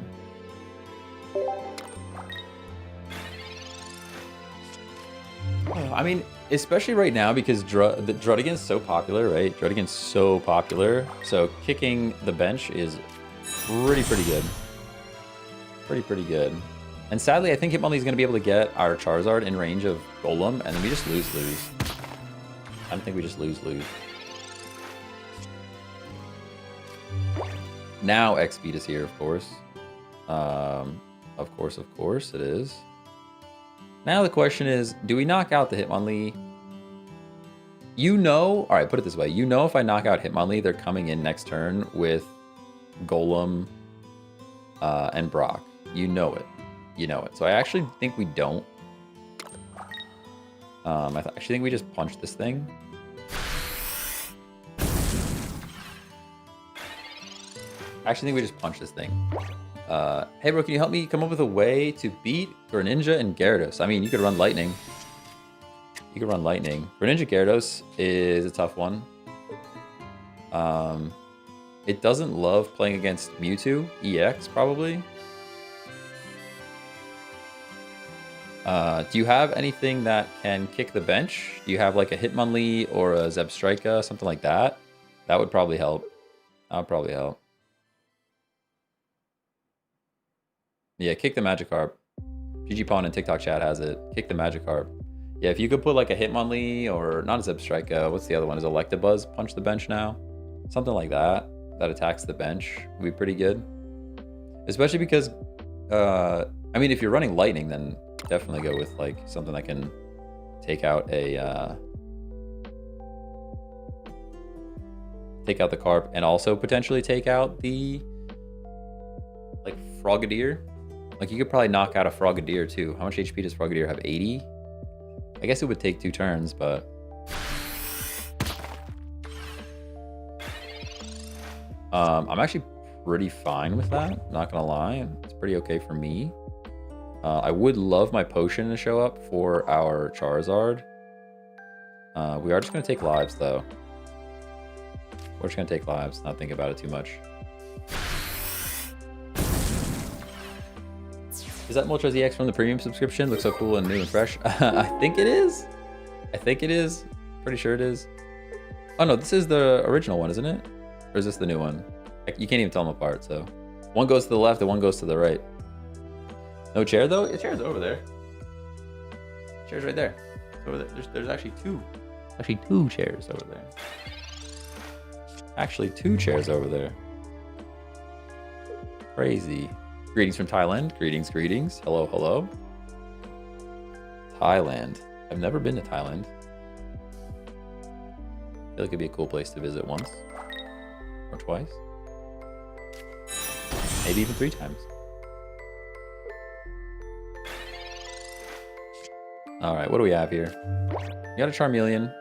Speaker 1: I mean, especially right now because Druddigon's so popular, right? Druddigon's so popular, so kicking the bench is pretty good. Pretty good. And sadly, I think Hitmonlee's gonna be able to get our Charizard in range of Golem, and then we just lose. I don't think we just lose. Now X-Speed is here, of course. Of course it is. Now the question is, do we knock out the Hitmonlee? You know, all right, put it this way. You know if I knock out Hitmonlee, they're coming in next turn with Golem and Brock. You know it. You know it. So I actually think we don't. I actually think we just punch this thing. I actually think we just punch this thing. Hey bro, can you help me come up with a way to beat Greninja and Gyarados? I mean, you could run Lightning. You could run Lightning. Greninja Gyarados is a tough one. It doesn't love playing against Mewtwo. EX, probably. Do you have anything that can kick the bench? Do you have like a Hitmonlee or a Zebstrika, something like that? That would probably help. That would probably help. Yeah, kick the Magikarp. GG Pawn in TikTok chat has it. Kick the Magikarp. Yeah, if you could put like a Hitmonlee or not a Zebstrika, what's the other one? Is Electabuzz punch the bench now? Something like that that attacks the bench would be pretty good. Especially because, I mean, if you're running Lightning, then definitely go with like something that can take out a take out the Carp and also potentially take out the like Frogadier. Like you could probably knock out a Frogadier too. How much HP does Frogadier have? 80? I guess it would take 2 turns, but I'm actually pretty fine with that. Not gonna lie, it's pretty okay for me. I would love my potion to show up for our Charizard. We are just gonna take lives though. We're just gonna take lives, not think about it too much. Is that Moltres EX from the premium subscription? Looks so cool and new and fresh. I think it is. I think it is. Pretty sure it is. Oh no, this is the original one, isn't it? Or is this the new one? You can't even tell them apart, so. One goes to the left and one goes to the right. No chair though? The chair's over there. Chair's right there. It's over there. There's actually two. Actually 2 chairs over there. Actually 2 chairs over there. Crazy. Greetings from Thailand. Greetings, greetings. Hello, hello. Thailand. I've never been to Thailand. I feel like it'd be a cool place to visit once. Or twice. Maybe even 3 times. Alright, what do we have here? We got a Charmeleon.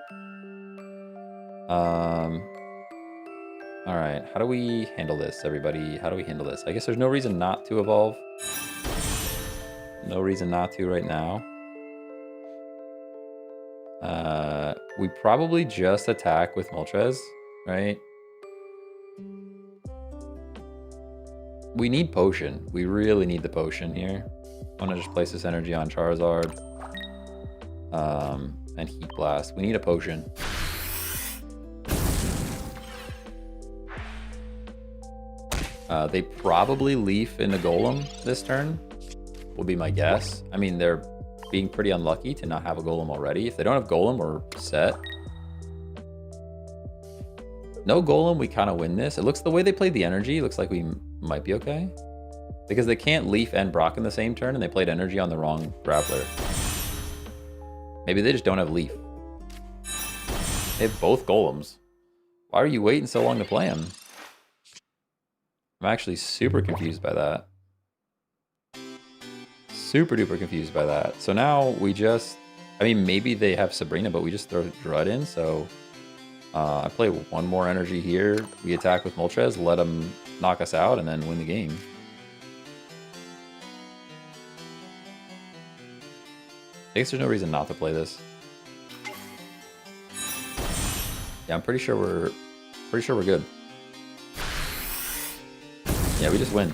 Speaker 1: Alright, how do we handle this, everybody? How do we handle this? I guess there's no reason not to evolve. No reason not to right now. We probably just attack with Moltres, right? We need Potion. We really need the Potion here. I'm gonna just place this energy on Charizard. And Heat Blast. We need a Potion. They probably Leaf into Golem this turn, will be my guess. I mean, they're being pretty unlucky to not have a Golem already. If they don't have Golem, we're set. No Golem, we kind of win this. It looks, the way they played the energy, looks like we might be okay. Because they can't Leaf and Brock in the same turn, and they played energy on the wrong Grappler. Maybe they just don't have Leaf. They have both Golems. Why are you waiting so long to play them? I'm actually super confused by that. Super duper confused by that. So now we just, I mean, maybe they have Sabrina, but we just throw Drud in. So I play 1 more energy here. We attack with Moltres, let them knock us out, and then win the game. I guess there's no reason not to play this. Yeah, I'm pretty sure we're good. Yeah, we just win.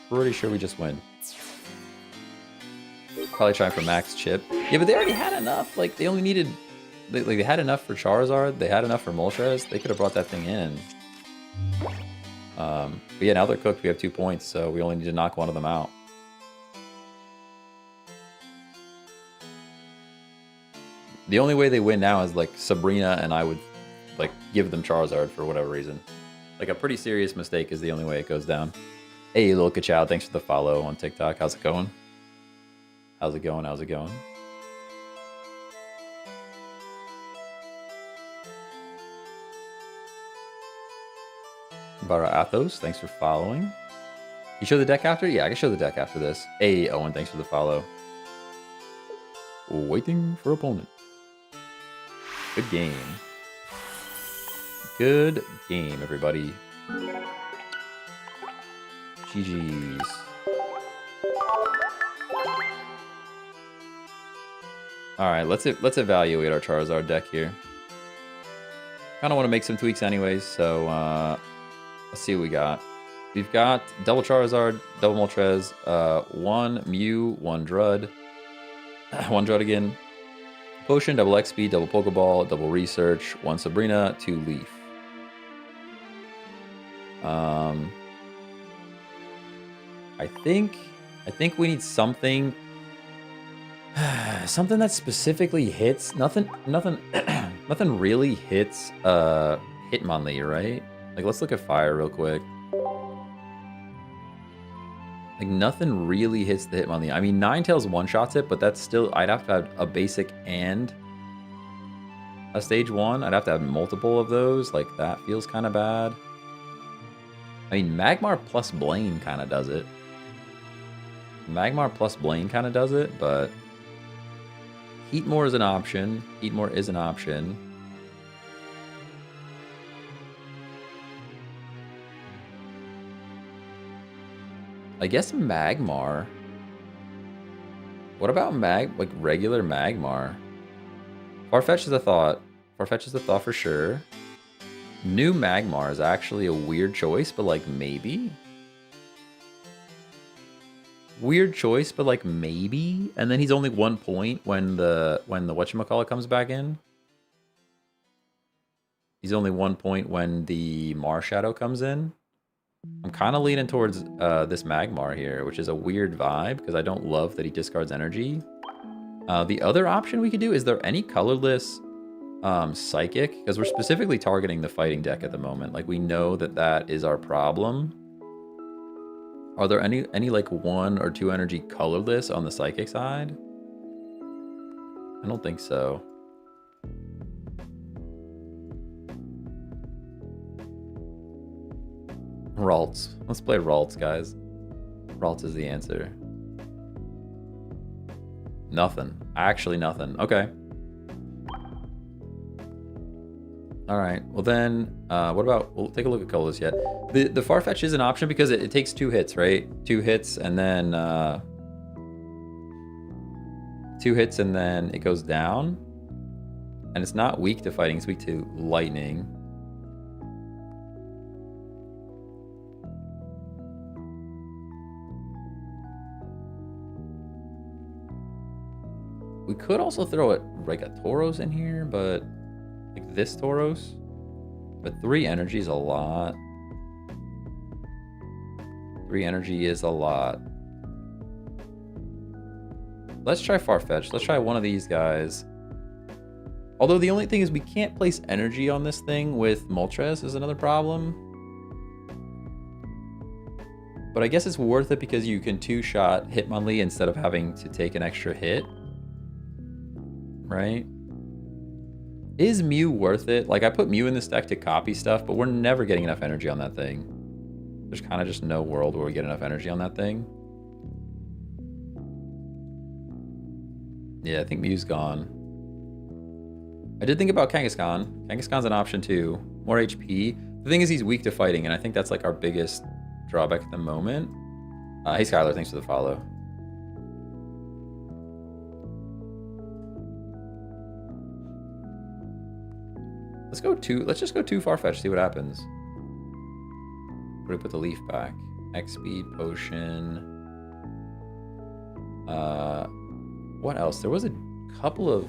Speaker 1: Pretty sure we just win. Probably trying for max chip. Yeah, but they already had enough. Like, they only needed... they had enough for Charizard. They had enough for Moltres. They could have brought that thing in. But yeah, now they're cooked. We have 2 points, so we only need to knock one of them out. The only way they win now is, like, Sabrina and I would, like, give them Charizard for whatever reason. Like, a pretty serious mistake is the only way it goes down. Hey, Lil Kachow, thanks for the follow on TikTok. How's it going? How's it going? How's it going? Bara Athos, thanks for following. You show the deck after? Yeah, I can show the deck after this. Hey, Owen, thanks for the follow. Waiting for opponent. Good game. Good game, everybody. GG's. All right, let's evaluate our Charizard deck here. Kind of want to make some tweaks anyways, so let's see what we got. We've got double Charizard, double Moltres, 1 Mew, 1 Drud, 1 Druddigan, Potion, double XP, double Pokeball, double Research, 1 Sabrina, 2 Leaf. I think we need something something that specifically hits. Nothing nothing really hits Hitmonlee, right? Like, let's look at Fire real quick. Like, nothing really hits the Hitmonlee. I mean, Ninetales one-shots it, but that's still, I'd have to have a basic and a stage 1. I'd have to have multiple of those. Like, that feels kind of bad. I mean, Magmar plus Blaine kind of does it. Magmar plus Blaine kind of does it, but Heatmore is an option. Heatmore is an option. I guess Magmar. What about like regular Magmar? Farfetch is a thought. Farfetch is a thought for sure. New Magmar is actually a weird choice, but like maybe. Weird choice, but like maybe. And then he's only 1 point when the whatchamacallit comes back in. He's only 1 point when the Marshadow comes in. I'm kind of leaning towards this Magmar here, which is a weird vibe because I don't love that he discards energy. The other option we could do, is there any colorless Psychic? Because we're specifically targeting the fighting deck at the moment. Like, we know that that is our problem. Are there any like 1 or 2 energy colorless on the Psychic side? I don't think so. Ralts. Let's play Ralts, guys. Ralts is the answer. Nothing. Actually nothing. Okay. All right. Well then, what about, we'll take a look at colorless yet. The Farfetch is an option because it takes 2 hits, right? 2 hits and then 2 hits and then it goes down. And it's not weak to fighting, it's weak to lightning. We could also throw it like a Tauros in here, but like this Tauros. But 3 energy is a lot. 3 energy is a lot. Let's try Farfetch. Let's try one of these guys. Although the only thing is we can't place energy on this thing with Moltres is another problem. But I guess it's worth it because you can 2-shot Hitmonlee instead of having to take an extra hit. Right? Is Mew worth it? Like, I put Mew in this deck to copy stuff, but we're never getting enough energy on that thing. There's kind of just no world where we get enough energy on that thing. Yeah, I think Mew's gone. I did think about Kangaskhan. Kangaskhan's an option too. More HP. The thing is, he's weak to fighting, and I think that's like our biggest drawback at the moment. Hey Skylar, thanks for the follow. Let's just go 2 Farfetch, see what happens. Put the leaf back. X speed, potion. What else? There was a couple of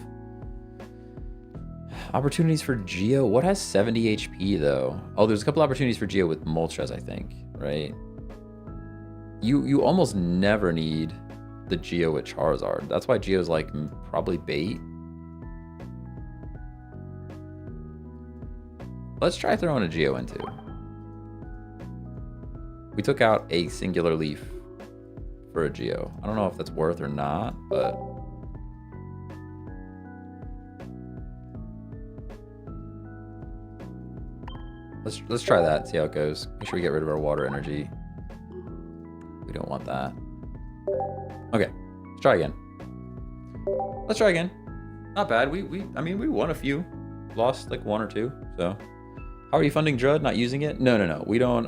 Speaker 1: opportunities for Geo. What has 70 HP though? Oh, there's a couple opportunities for Geo with Moltres, I think, right? You almost never need the Geo with Charizard. That's why Geo's like probably bait. Let's try throwing a Geo into. We took out a singular leaf for a Geo. I don't know if that's worth or not, but Let's try that. See how it goes. Make sure we get rid of our water energy. We don't want that. Okay, let's try again. Let's try again. Not bad. I mean, we won a few. Lost like 1 or 2. So, how are you funding Drud? Not using it? No. We don't.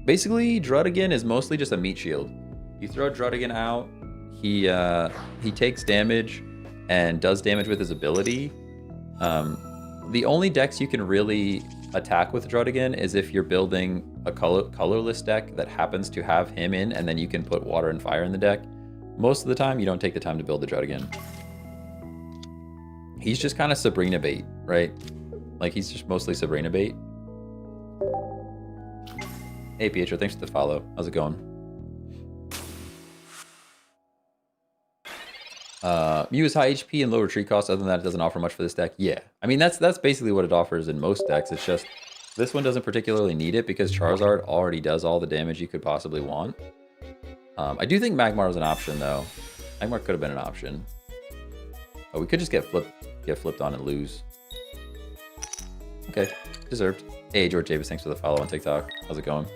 Speaker 1: Basically, Drudigan is mostly just a meat shield. You throw Drudigan out, he takes damage and does damage with his ability. The only decks you can really attack with Drudigan is if you're building a colorless deck that happens to have him in, and then you can put water and fire in the deck. Most of the time, you don't take the time to build the Drudigan. He's just kind of Sabrina bait, right? Like, he's just mostly Sabrina bait. Hey, Pietro, thanks for the follow. How's it going? Mew is high HP and low retreat cost. Other than that, it doesn't offer much for this deck. Yeah, I mean, that's basically what it offers in most decks. It's just this one doesn't particularly need it because Charizard already does all the damage you could possibly want. I do think Magmar was an option, though. Magmar could have been an option. Oh, we could just get flipped on and lose. Okay, deserved. Hey, George Davis, thanks for the follow on TikTok. How's it going?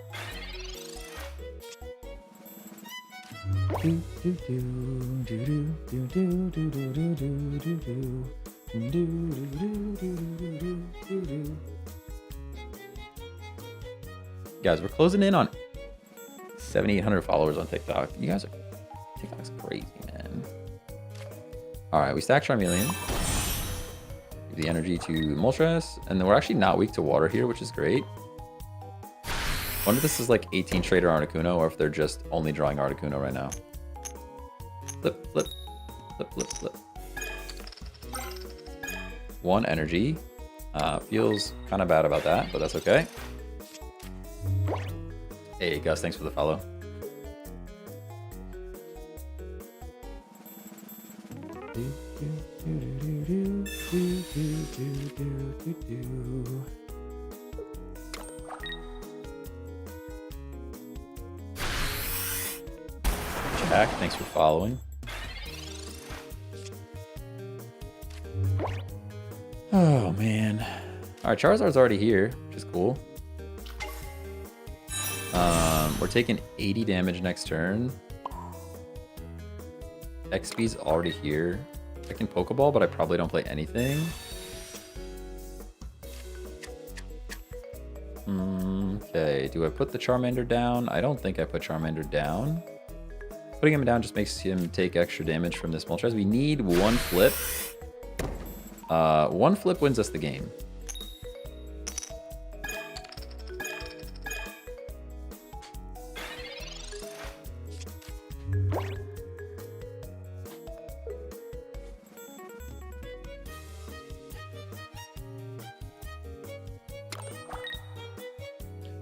Speaker 1: Guys, we're closing in on 7,800 followers on TikTok. You guys are... TikTok's crazy, man. Alright, we stack Charmeleon. Give the energy to Moltres. And then we're actually not weak to water here, which is great. I wonder if this is like 18 Trader Articuno or if they're just only drawing Articuno right now. Flip, flip, flip, flip, flip. 1 energy. Feels kind of bad about that, but that's okay. Hey, Gus, thanks for the follow. Jack, thanks for following. Oh, man. All right, Charizard's already here, which is cool. We're taking 80 damage next turn. XP's already here. I can Pokeball, but I probably don't play anything. Okay, do I put the Charmander down? I don't think I put Charmander down. Putting him down just makes him take extra damage from this Moltres. We need 1 flip. 1 flip wins us the game.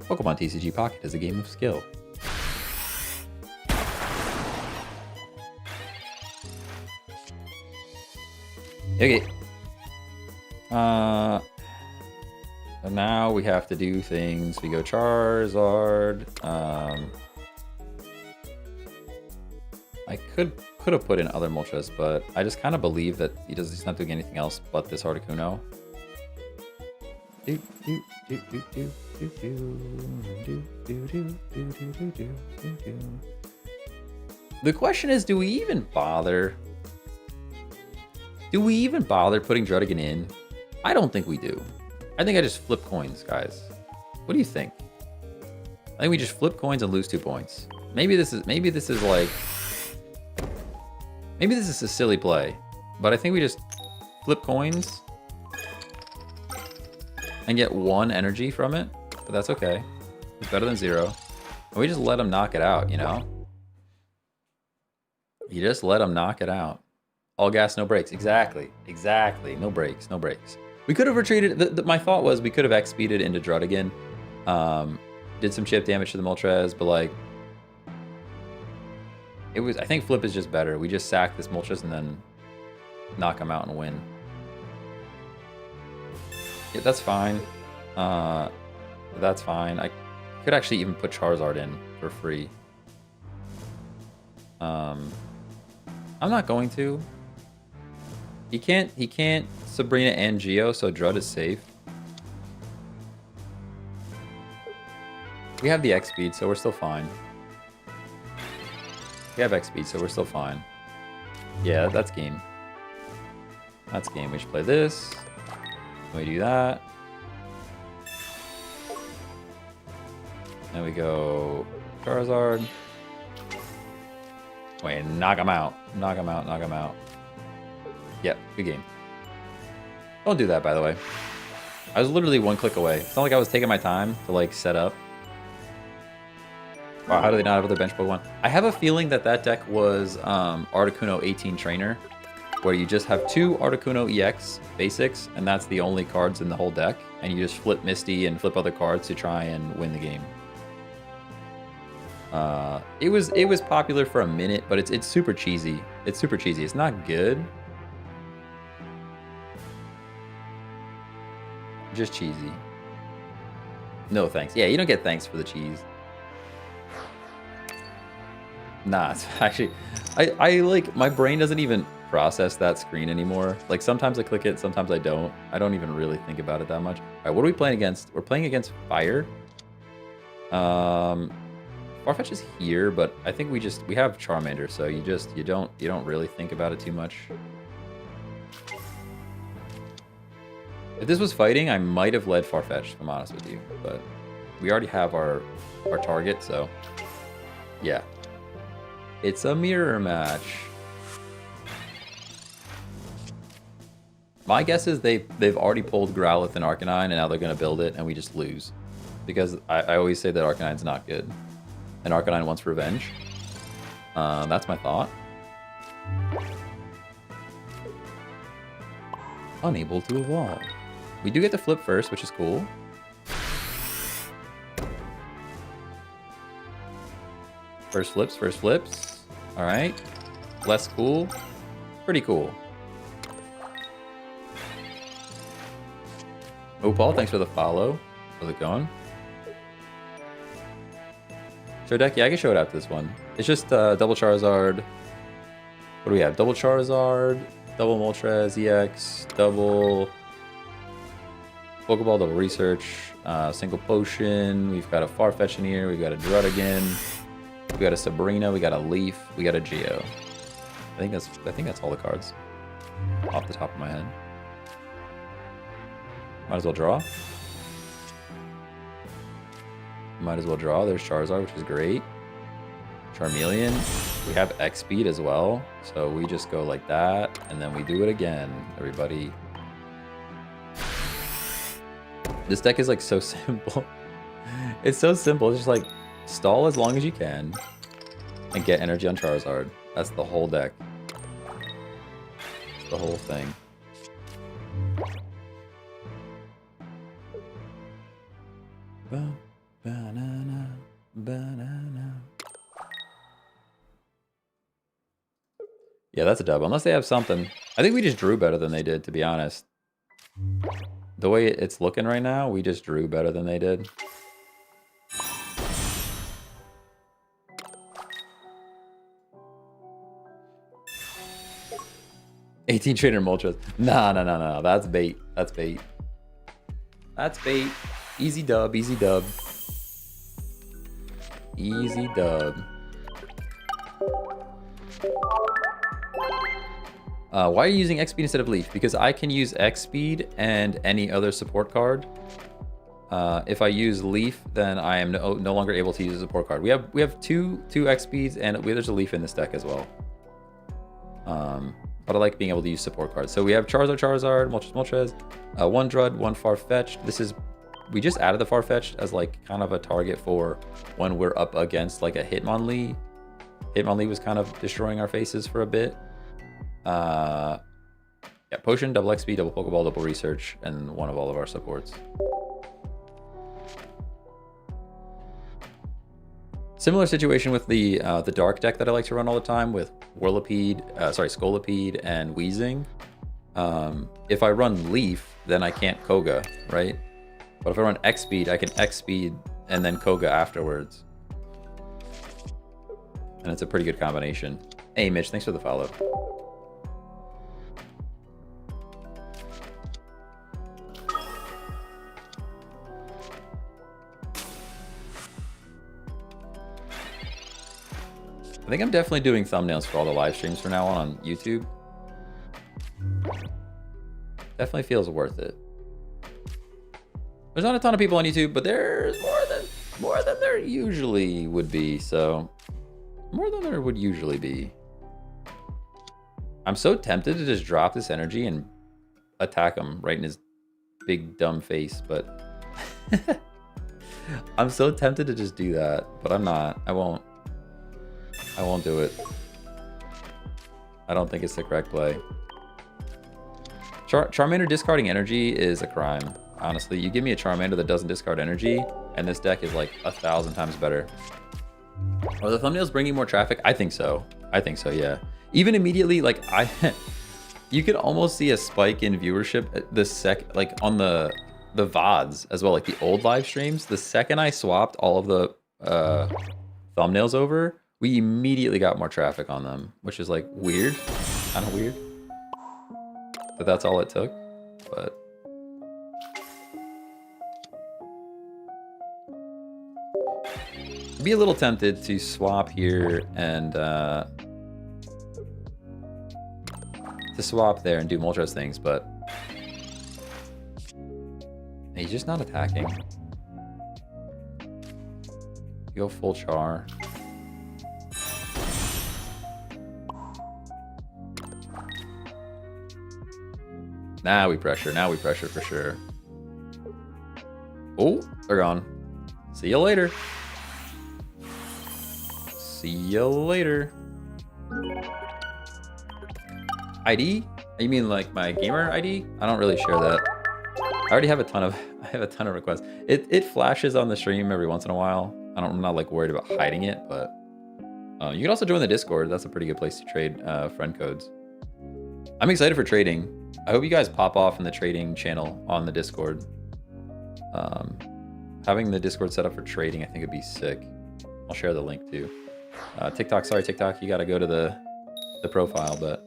Speaker 1: Pokemon TCG Pocket is a game of skill. Okay. So now we have to do things. We go Charizard. I could have put in other Moltres, but I just kind of believe that he's not doing anything else but this Articuno. The question is, do we even bother? Do we even bother putting Drudigan in? I don't think we do. I think I just flip coins, guys. What do you think? I think we just flip coins and lose 2 points. Maybe this is a silly play, but I think we just flip coins and get 1 energy from it, but that's okay. It's better than 0. And we just let him knock it out, you know? You just let him knock it out. All gas, no brakes. Exactly. No brakes. We could have retreated. My thought was we could have XP'd into Drudigan. Did some chip damage to the Moltres, but like... I think flip is just better. We just sack this Moltres and then knock him out and win. Yeah, that's fine. That's fine. I could actually even put Charizard in for free. I'm not going to. He can't Sabrina and Geo, so Drud is safe. We have the X speed, so we're still fine. We have X speed, so we're still fine. Yeah, that's game. That's game. We should play this. We do that. Then we go Charizard. Wait, knock him out. Knock him out, knock him out. Yep, good game. Don't do that, by the way. I was literally one click away. It's not like I was taking my time to, like, set up. Wow, how do they not have other bench Pokemon? I have a feeling that that deck was Articuno 18 Trainer, where you just have 2 Articuno EX basics, and that's the only cards in the whole deck, and you just flip Misty and flip other cards to try and win the game. It was popular for a minute, but it's super cheesy. It's super cheesy. It's not good. Just cheesy. No thanks. Yeah, you don't get thanks for the cheese. Nah, it's actually, I like, my brain doesn't even process that screen anymore. Like, sometimes I click it, sometimes I don't. I don't even really think about it that much. All right, what are we playing against? We're playing against Fire. Farfetch is here, but I think we have Charmander, so you don't really think about it too much. If this was fighting, I might have led Farfetch, if I'm honest with you, but we already have our target, so yeah. It's a mirror match. My guess is they've already pulled Growlithe and Arcanine, and now they're going to build it, and we just lose. Because I always say that Arcanine's not good. And Arcanine wants revenge. That's my thought. Unable to evolve. We do get to flip first, which is cool. First flips. Alright. Less cool. Pretty cool. Oh, Paul, thanks for the follow. How's it going? Show deck? Yeah, I can show it after this one. It's just double Charizard. What do we have? Double Charizard, double Moltres, EX, double Pokeball, double Research, single Potion. We've got a Farfetch in here. We've got a Druddigon. We got a Sabrina. We got a Leaf. We got a Geo. I think that's all the cards off the top of my head. Might as well draw. Might as well draw. There's Charizard, which is great. Charmeleon. We have X speed as well. So we just go like that. And then we do it again, everybody. This deck is like so simple. It's so simple. It's just like stall as long as you can and get energy on Charizard. That's the whole deck. That's the whole thing. Banana, banana. Yeah, that's a dub. Unless they have something. I think we just drew better than they did, to be honest. The way it's looking right now, we just drew better than they did. $18 trainer Moltres. No. That's bait. That's bait. That's bait. Easy dub. Easy dub. Easy dub. Why are you using X speed instead of Leaf? Because I can use X speed and any other support card. If I use Leaf, then I am no longer able to use a support card. We have two X speeds, and there's a Leaf in this deck as well. But I like being able to use support cards. So we have Charizard, Moltres, one Drud, one Farfetch'd. We just added the Farfetch'd as like kind of a target for when we're up against like a Hitmonlee. Hitmonlee was kind of destroying our faces for a bit. Yeah, Potion, double XP, double Pokeball, double Research, and one of all of our supports. Similar situation with the Dark deck that I like to run all the time with Scolipede and Weezing. If I run Leaf, then I can't Koga, right? But if I run X speed, I can X speed and then Koga afterwards. And it's a pretty good combination. Hey Mitch, thanks for the follow. I think I'm definitely doing thumbnails for all the live streams from now on YouTube. Definitely feels worth it. There's not a ton of people on YouTube, but there's more than there usually would be. So more than there would usually be. I'm so tempted to just drop this energy and attack him right in his big dumb face, but I'm so tempted to just do that, but I'm not. I won't do it. I don't think it's the correct play. Charmander discarding energy is a crime. Honestly, you give me a Charmander that doesn't discard energy, and this deck is like 1,000 times better. Are the thumbnails bringing more traffic? I think so. I think so, yeah. Even immediately, like you could almost see a spike in viewership like on the VODs as well, like the old live streams. The second I swapped all of the thumbnails over, we immediately got more traffic on them, which is like weird, kind of weird. But that's all it took. But I'd be a little tempted to swap here and to swap there and do Moltres things, but he's just not attacking. Go full char. Now we pressure for sure. Oh, they're gone. See you later. See you later. ID? You mean like my gamer ID? I don't really share that. I already have a ton of requests. It flashes on the stream every once in a while. I'm not like worried about hiding it, but you can also join the Discord. That's a pretty good place to trade friend codes. I'm excited for trading. I hope you guys pop off in the trading channel on the Discord. Having the Discord set up for trading, I think would be sick. I'll share the link too. TikTok, sorry TikTok, you gotta go to the profile, but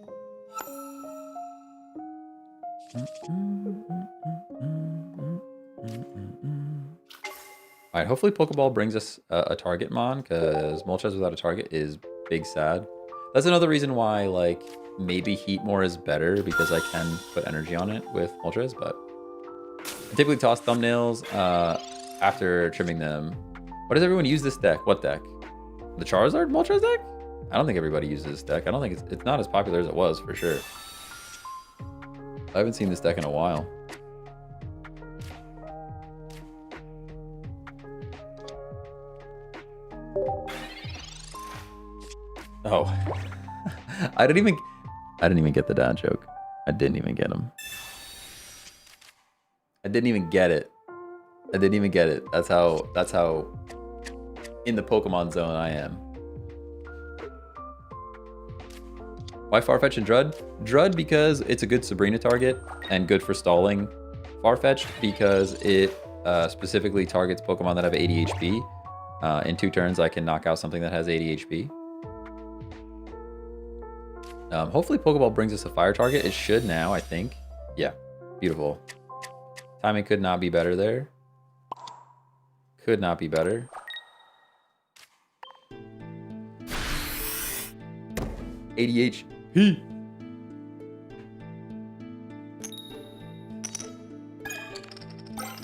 Speaker 1: all right, hopefully Pokeball brings us a target mon, because Moltres without a target is big sad. That's another reason why like maybe Heatmore is better, because I can put energy on it with Moltres, but I typically toss thumbnails after trimming them. What does everyone use this deck? What deck? The Charizard Moltres deck? I don't think everybody uses this deck. I don't think it's not as popular as it was, for sure. I haven't seen this deck in a while. Oh. I didn't even get the dad joke. I didn't even get him. I didn't even get it. I didn't even get it. That's how in the Pokemon zone I am. Why Farfetch and Drud? Drud because it's a good Sabrina target and good for stalling. Farfetch'd because it specifically targets Pokemon that have 80 HP. In 2 turns I can knock out something that has 80 HP. Hopefully Pokeball brings us a fire target. It should now, I think. Yeah, beautiful. Timing could not be better there. Could not be better. ADHP.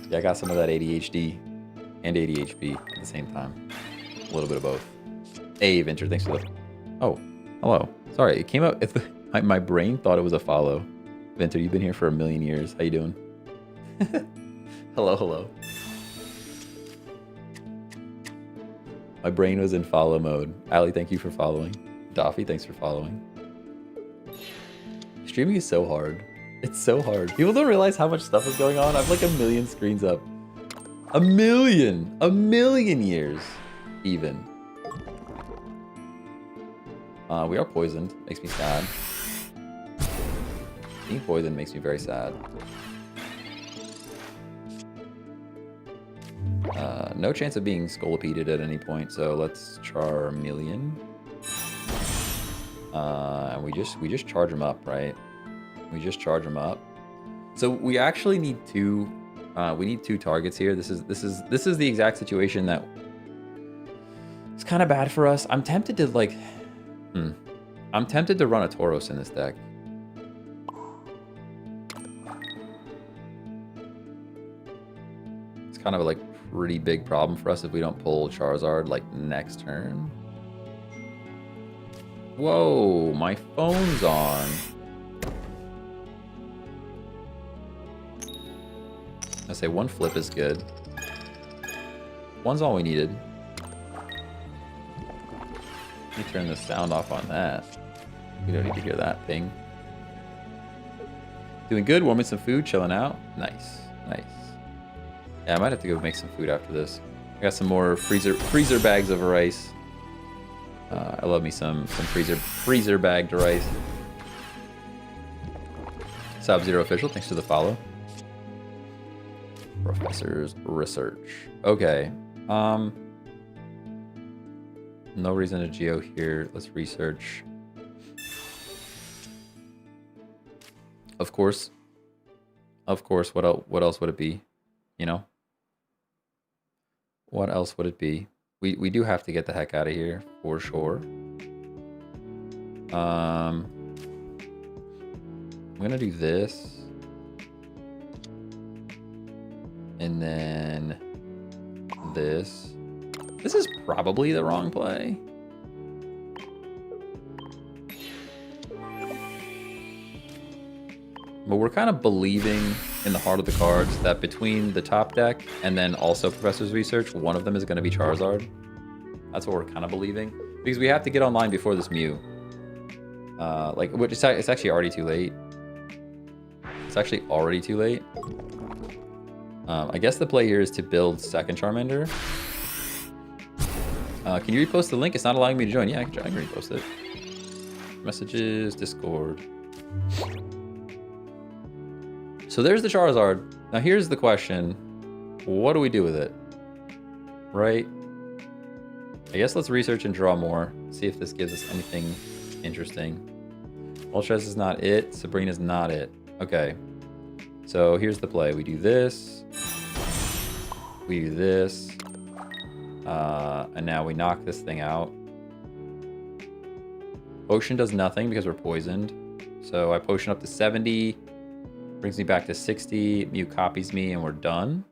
Speaker 1: Yeah, I got some of that ADHD and ADHP at the same time. A little bit of both. Hey, Venture, thanks for the... Oh, hello. Sorry, it came out... My brain thought it was a follow. Venture, you've been here for a million years. How you doing? Hello, hello. My brain was in follow mode. Ali, thank you for following. Daffy, thanks for following. Streaming is so hard. It's so hard. People don't realize how much stuff is going on. I have like 1 million screens up. A million years, even. We are poisoned. Makes me sad. Being poisoned makes me very sad. No chance of being Scolipeded at any point, so let's Charmeleon. And we just charge him up, right? We just charge him up. So we actually need 2. We need 2 targets here. This is the exact situation that it's kind of bad for us. I'm tempted to like I'm tempted to run a Tauros in this deck. It's kind of a, like, pretty big problem for us if we don't pull Charizard, like, next turn. Whoa, my phone's on. I say one flip is good. One's all we needed. Let me turn the sound off on that. We don't need to hear that ping. Doing good, warming some food, chilling out. Nice, nice. Yeah, I might have to go make some food after this. I got some more freezer bags of rice. I love me some freezer bagged rice. Sub-Zero Official, thanks for the follow. Professor's research. Okay. No reason to geo here. Let's research. Of course. Of course. What else would it be? You know? What else would it be? We do have to get the heck out of here for sure. I'm gonna do this. And then this. This is probably the wrong play. But we're kind of believing in the heart of the cards that between the top deck and then also Professor's Research, one of them is going to be Charizard. That's what we're kind of believing. Because we have to get online before this Mew. It's actually already too late. It's actually already too late. I guess the play here is to build second Charmander. Can you repost the link? It's not allowing me to join. Yeah, I can repost it. Messages, Discord. So there's the Charizard. Now here's the question. What do we do with it? Right? I guess let's research and draw more. See if this gives us anything interesting. Moltres is not it. Sabrina's not it. Okay. So here's the play. We do this. We do this. And now we knock this thing out. Potion does nothing because we're poisoned. So I potion up to 70. Brings me back to 60. Mew copies me and we're done.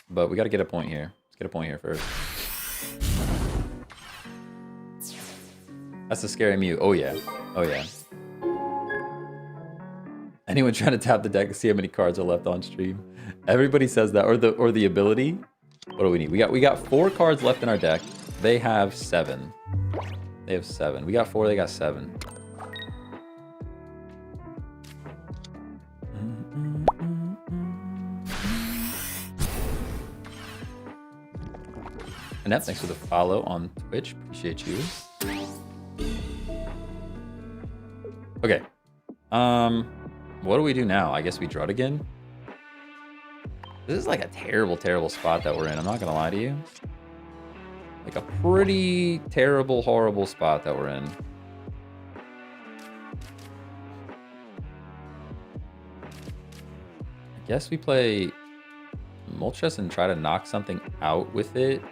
Speaker 1: But we got to get a point here. Let's get a point here first. That's a scary Mew. Oh yeah. Oh yeah. Anyone trying to tap the deck to see how many cards are left on stream? Everybody says that. Or the ability. What do we need? We got 4 cards left in our deck. They have 7. They have 7. We got 4, they got 7. Annette, thanks for the follow on Twitch. Appreciate you. Okay. What do we do now? I guess we draw it again. This is like a terrible, terrible spot that we're in. I'm not gonna lie to you. Like a pretty terrible, horrible spot that we're in. I guess we play Moltres and try to knock something out with it.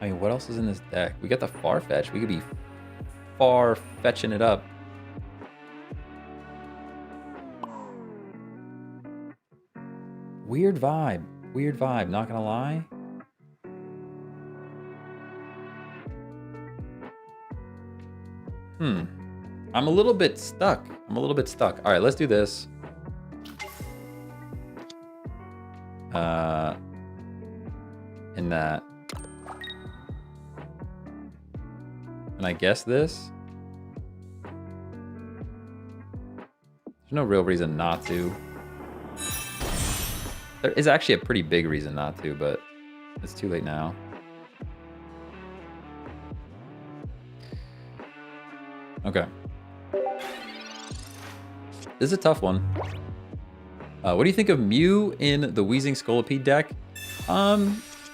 Speaker 1: I mean, what else is in this deck? We got the Farfetch. We could be far fetching it up. Weird vibe. Weird vibe, not gonna lie. I'm a little bit stuck. I'm a little bit stuck. All right, let's do this. In that. And I guess this. There's no real reason not to. There is actually a pretty big reason not to, but it's too late now. Okay. This is a tough one. What do you think of Mew in the Wheezing Scolipede deck?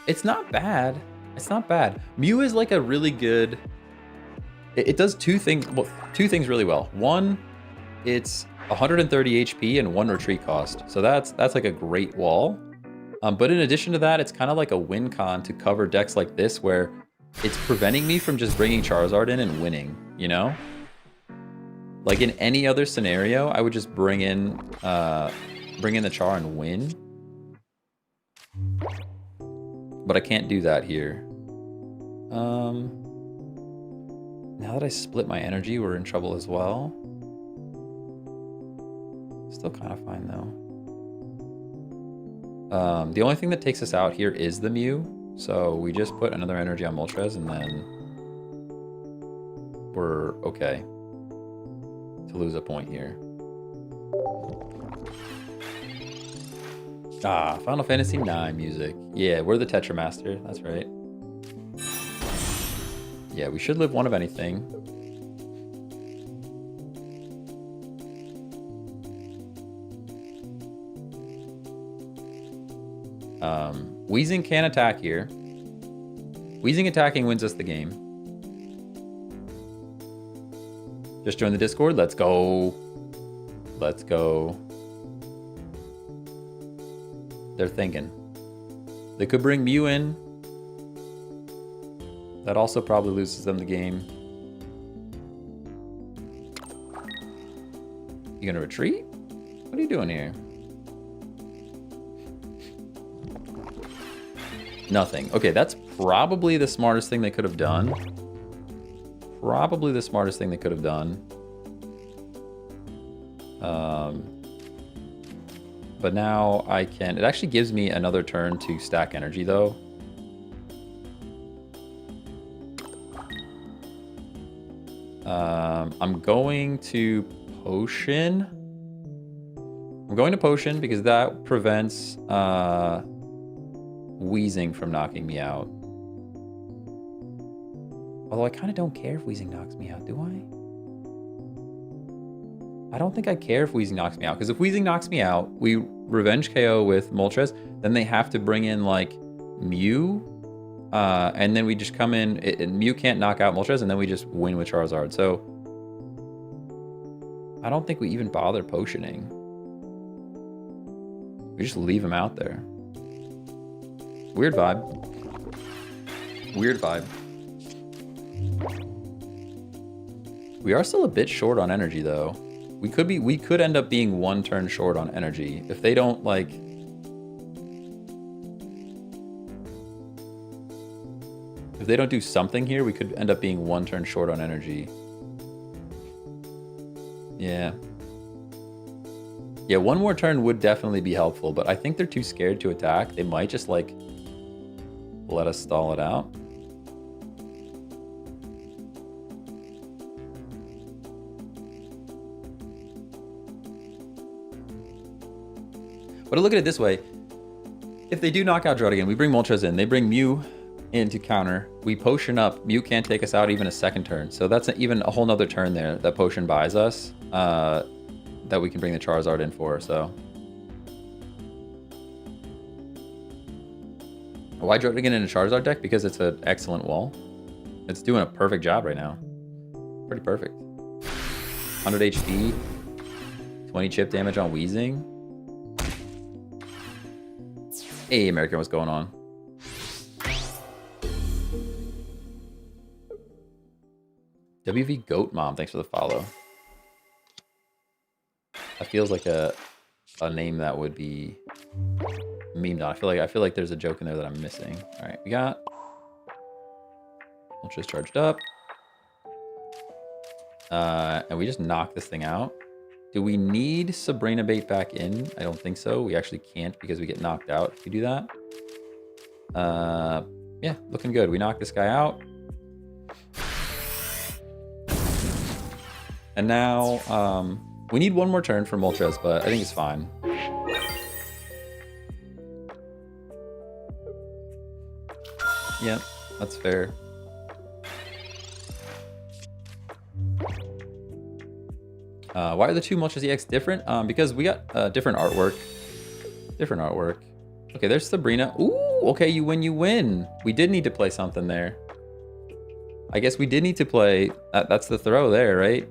Speaker 1: It's not bad. It's not bad. Mew is like a really good... It does two things really well. One, it's 130 HP and 1 retreat cost. So that's like a great wall. But in addition to that, it's kind of like a win con to cover decks like this where it's preventing me from just bringing Charizard in and winning, you know? Like in any other scenario, I would just bring in the Char and win. But I can't do that here. Now that I split my energy, we're in trouble as well. Still kind of fine though. The only thing that takes us out here is the Mew. So we just put another energy on Moltres and then we're okay to lose a point here. Ah, Final Fantasy IX music. Yeah, we're the Tetramaster. That's right. Yeah, we should live one of anything. Wheezing can attack here. Wheezing attacking wins us the game. Just join the Discord. Let's go. Let's go. They're thinking. They could bring Mew in. That also probably loses them the game. You gonna retreat? What are you doing here? Nothing. Okay, that's probably the smartest thing they could have done. Probably the smartest thing they could have done. But now I can... It actually gives me another turn to stack energy, though. I'm going to Potion. I'm going to Potion because that prevents Wheezing from knocking me out. Although I kind of don't care if Wheezing knocks me out, do I? I don't think I care if Wheezing knocks me out, because if Wheezing knocks me out, we revenge KO with Moltres, then they have to bring in, like, Mew, and then we just come in, and Mew can't knock out Moltres, and then we just win with Charizard. So I don't think we even bother potioning. We just leave him out there. Weird vibe. Weird vibe. We are still a bit short on energy, though. We could end up being one turn short on energy if they don't, like... If they don't do something here, we could end up being one turn short on energy. Yeah. Yeah, one more turn would definitely be helpful, but I think they're too scared to attack. They might just, like, let us stall it out. But look at it this way. If they do knock out Druddigan, we bring Moltres in. They bring Mew in to counter. We potion up. Mew can't take us out even a second turn. So that's even a whole nother turn there that potion buys us that we can bring the Charizard in for. So why Druddigan in a Charizard deck? Because it's an excellent wall. It's doing a perfect job right now. Pretty perfect. 100 HP, 20 chip damage on Wheezing. Hey, American, what's going on? WV Goat Mom, thanks for the follow. That feels like a name that would be memed on. I feel like there's a joke in there that I'm missing. All right, we got Ultra's charged up, and we just knock this thing out. Do we need Sabrina Bait back in? I don't think so. We actually can't because we get knocked out if we do that. Yeah, looking good. We knock this guy out. And now, we need one more turn for Moltres, but I think it's fine. Yeah, that's fair. Why are the two Moltres EX different? Because we got different artwork. Different artwork. Okay, there's Sabrina. Ooh, okay, you win. We did need to play something there. I guess we did need to play... that's the throw there, right?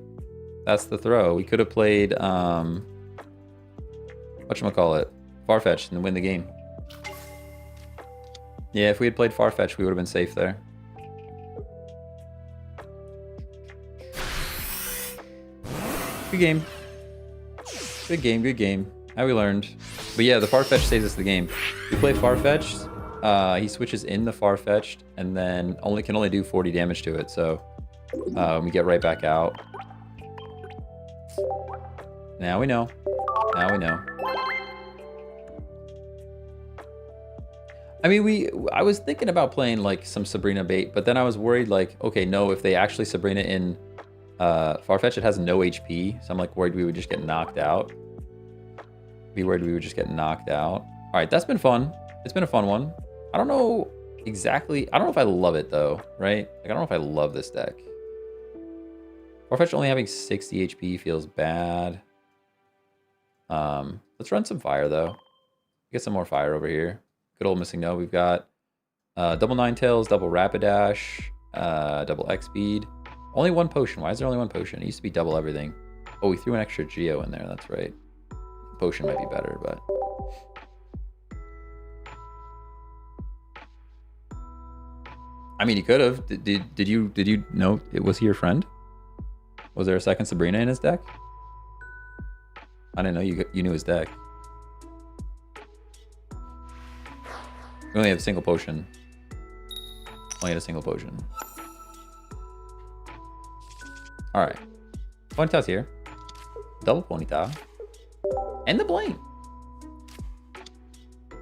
Speaker 1: That's the throw. We could have played... whatchamacallit? Farfetch'd and win the game. Yeah, if we had played Farfetch, we would have been safe there. Good game. Good game, good game. How we learned. But yeah, the Farfetch saves us the game. We play Farfetch, he switches in the Farfetched, and then can only do 40 damage to it, so we get right back out. Now we know. Now we know. I mean, I was thinking about playing like some Sabrina bait, but then I was worried like, okay, no, if they actually Sabrina in Farfetch, it has no HP, so I'm like worried we would just get knocked out. Be worried we would just get knocked out. All right, that's been fun. It's been a fun one. I don't know exactly. I don't know if I love it though, right? Like I don't know if I love this deck. Farfetch only having 60 HP feels bad. Let's run some fire though. Get some more fire over here. Good old missing no. We've got double Ninetales, double Rapidash, double X speed. Only one potion. Why is there only one potion? It used to be double everything. Oh, we threw an extra Geo in there. That's right. Potion might be better, but I mean, he could have. Did you know? Was he your friend? Was there a second Sabrina in his deck? I didn't know you knew his deck. We only have a single potion. Only had a single potion. All right. Ponyta's here. Double Ponyta. And the Blaine.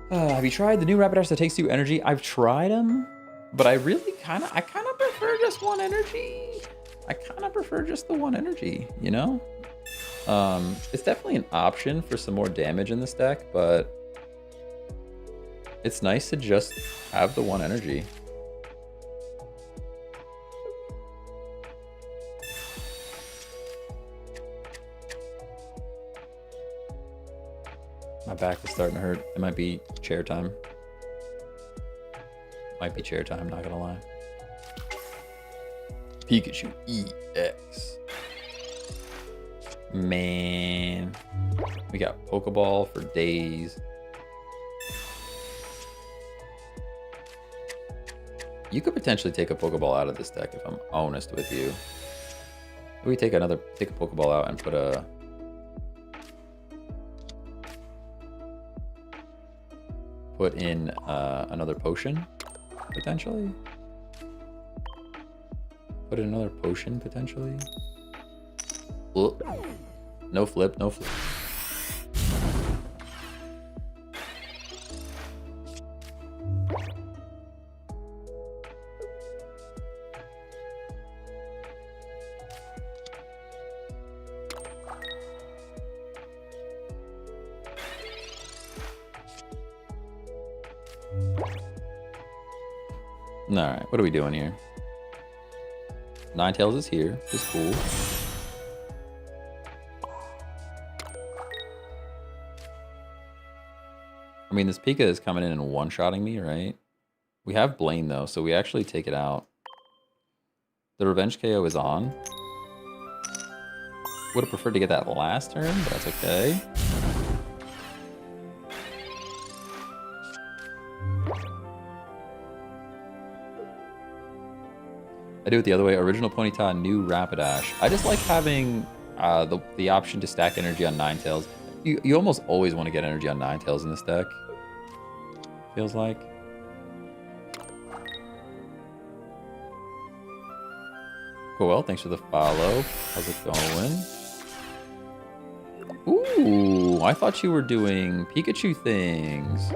Speaker 1: Have you tried the new Rapidash that takes 2 energy? I've tried them, but I kind of prefer just 1 energy. I kind of prefer just the 1 energy, you know? It's definitely an option for some more damage in this deck, but it's nice to just have the 1 energy. My back is starting to hurt. It might be chair time. Might be chair time, not gonna lie. Pikachu EX. Man. We got Pokeball for days. You could potentially take a Pokeball out of this deck if I'm honest with you. Maybe take a Pokeball out and put in another potion, potentially. Put in another potion, potentially. Ugh. No flip, no flip. Alright, what are we doing here? Ninetales is here, which is cool. I mean, this Pika is coming in and one-shotting me, right? We have Blaine, though, so we actually take it out. The Revenge KO is on. Would have preferred to get that last turn, but that's okay. I do it the other way. Original Ponyta, new Rapidash. I just like having the option to stack energy on Ninetales. You almost always want to get energy on Ninetales in this deck. Feels like. Cool, well, thanks for the follow. How's it going? Ooh, I thought you were doing Pikachu things.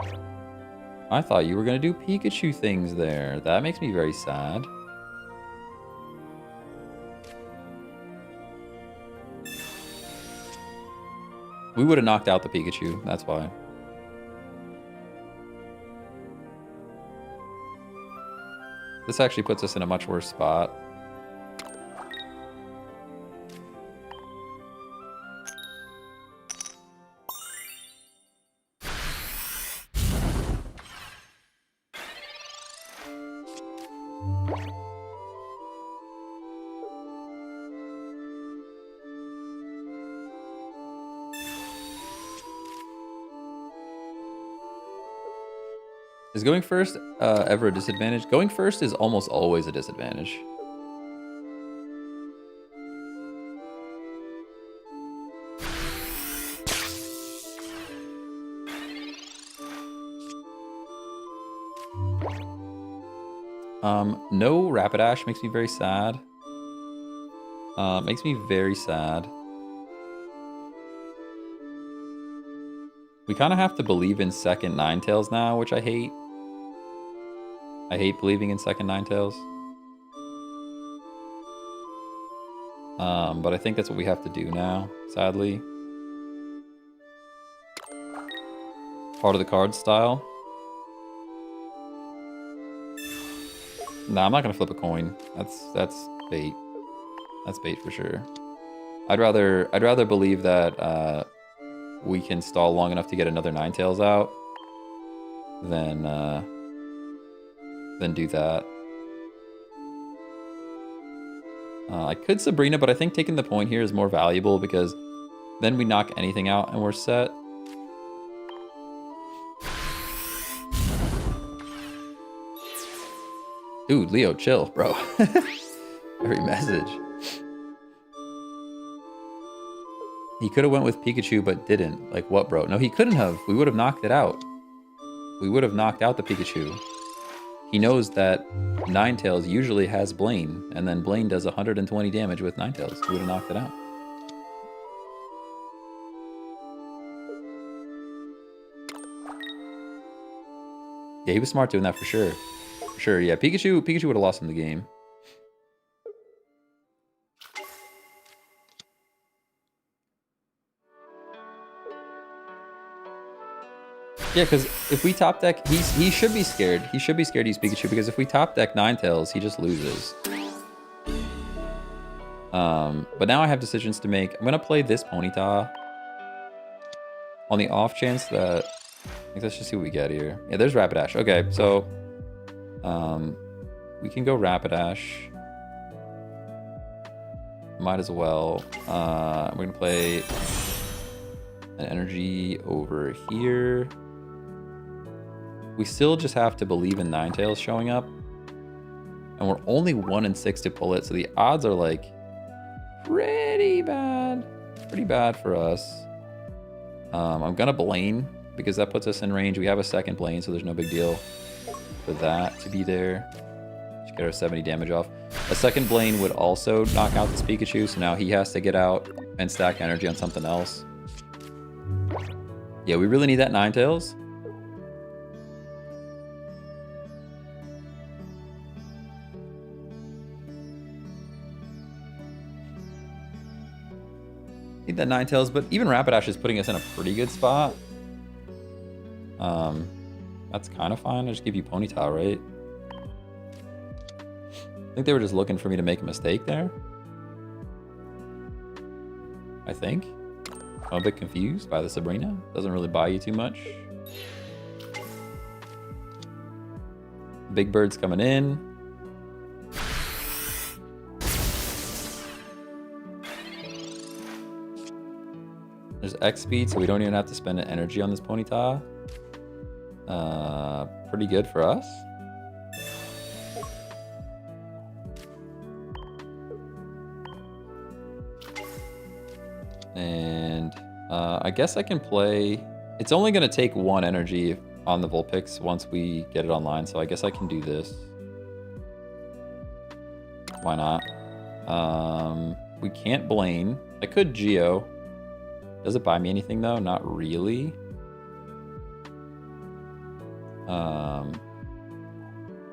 Speaker 1: I thought you were going to do Pikachu things there. That makes me very sad. We would have knocked out the Pikachu, that's why. This actually puts us in a much worse spot. Is going first ever a disadvantage? Going first is almost always a disadvantage. No Rapidash makes me very sad. Makes me very sad. We kind of have to believe in second Ninetales now, which I hate. I hate believing in second Ninetales. But I think that's what we have to do now, sadly. Part of the card style. Nah, I'm not gonna flip a coin. That's bait. That's bait for sure. I'd rather believe that we can stall long enough to get another Ninetales out than do that. I could Sabrina, but I think taking the point here is more valuable because then we knock anything out and we're set. Dude, Leo, chill, bro. Every message. He could have went with Pikachu, but didn't. Like, what, bro? No, he couldn't have. We would have knocked it out. We would have knocked out the Pikachu. He knows that Ninetales usually has Blaine, and then Blaine does 120 damage with Ninetales. He would have knocked it out. Yeah, he was smart doing that for sure. For sure, yeah. Pikachu would have lost him the game. Yeah, because if we top deck, he should be scared. He should be scared to use Pikachu because if we top deck Ninetales, he just loses. But now I have decisions to make. I'm gonna play this Ponyta on the off chance that. Let's just see what we get here. Yeah, there's Rapidash. Okay, so we can go Rapidash. Might as well. We're gonna play an energy over here. We still just have to believe in Ninetales showing up. And we're only 1 in 6 to pull it, so the odds are like pretty bad. Pretty bad for us. I'm gonna Blaine because that puts us in range. We have a second Blaine, so there's no big deal for that to be there. Just get our 70 damage off. A second Blaine would also knock out this Pikachu, so now he has to get out and stack energy on something else. Yeah, we really need that Ninetales. Need that Ninetales, but even Rapidash is putting us in a pretty good spot. That's kind of fine. I just give you Ponyta, right? I think they were just looking for me to make a mistake there. I think. I'm a bit confused by the Sabrina. Doesn't really buy you too much. Big Bird's coming in. There's X speed, so we don't even have to spend an energy on this Ponyta. Pretty good for us. And I guess I can play. It's only going to take 1 energy on the Vulpix once we get it online, so I guess I can do this. Why not? We can't Blaine. I could Geo. Does it buy me anything though? Not really.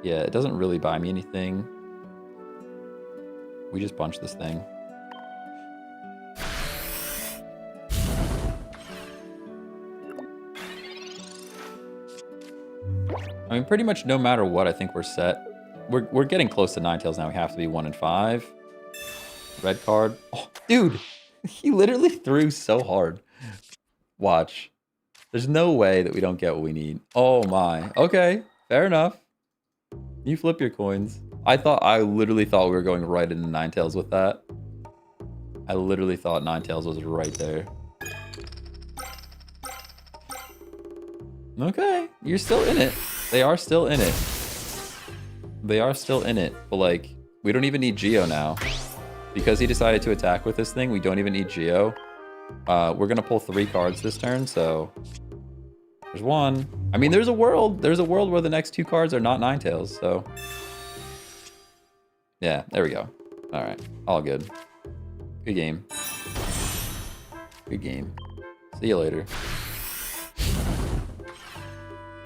Speaker 1: Yeah, it doesn't really buy me anything. We just bunch this thing. I mean, pretty much no matter what, I think we're set. We're getting close to Ninetales now. We have to be 1 in 5. Red card. Oh, dude, he literally threw so hard. Watch. There's no way that we don't get what we need. Oh my. Okay, fair enough. You flip your coins. I literally thought we were going right into Ninetales with that. I literally thought Ninetales was right there. Okay, you're still in it. They are still in it. They are still in it, but like, we don't even need Geo now. Because he decided to attack with this thing, we don't even need Geo. We're gonna pull 3 cards this turn, so... There's one. I mean, there's a world where the next 2 cards are not Ninetales, so... Yeah, there we go. Alright, all good. Good game. Good game. See you later.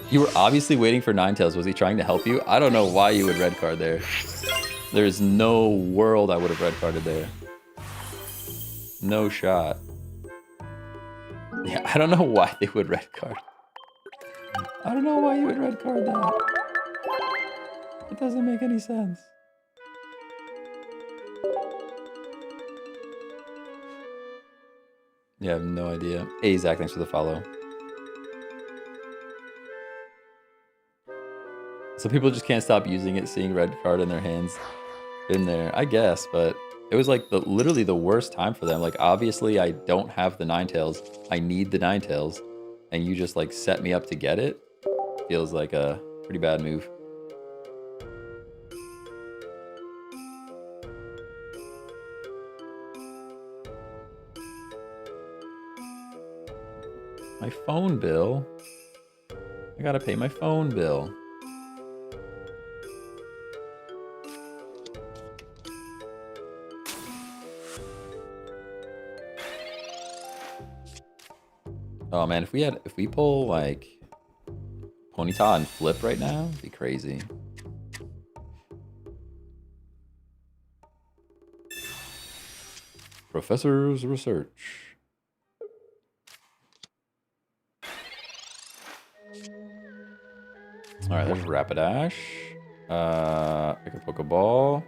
Speaker 1: You were obviously waiting for Ninetales. Was he trying to help you? I don't know why you would red card there. There's no world I would have red carded there. No shot. Yeah, I don't know why they would red card. I don't know why you would red card that. It doesn't make any sense. Yeah, I have no idea. Hey, Zach, thanks for the follow. So people just can't stop using it, seeing red card in their hands. Been there, I guess, but it was like literally the worst time for them. Like, obviously I don't have the Ninetales. I need the Ninetales, and you just like set me up to get it. Feels like a pretty bad move. My phone bill. I gotta pay my phone bill. Oh man, if we pull like Ponyta and flip right now, it'd be crazy. Professor's research. All right, there's Rapidash. Pick a Pokeball.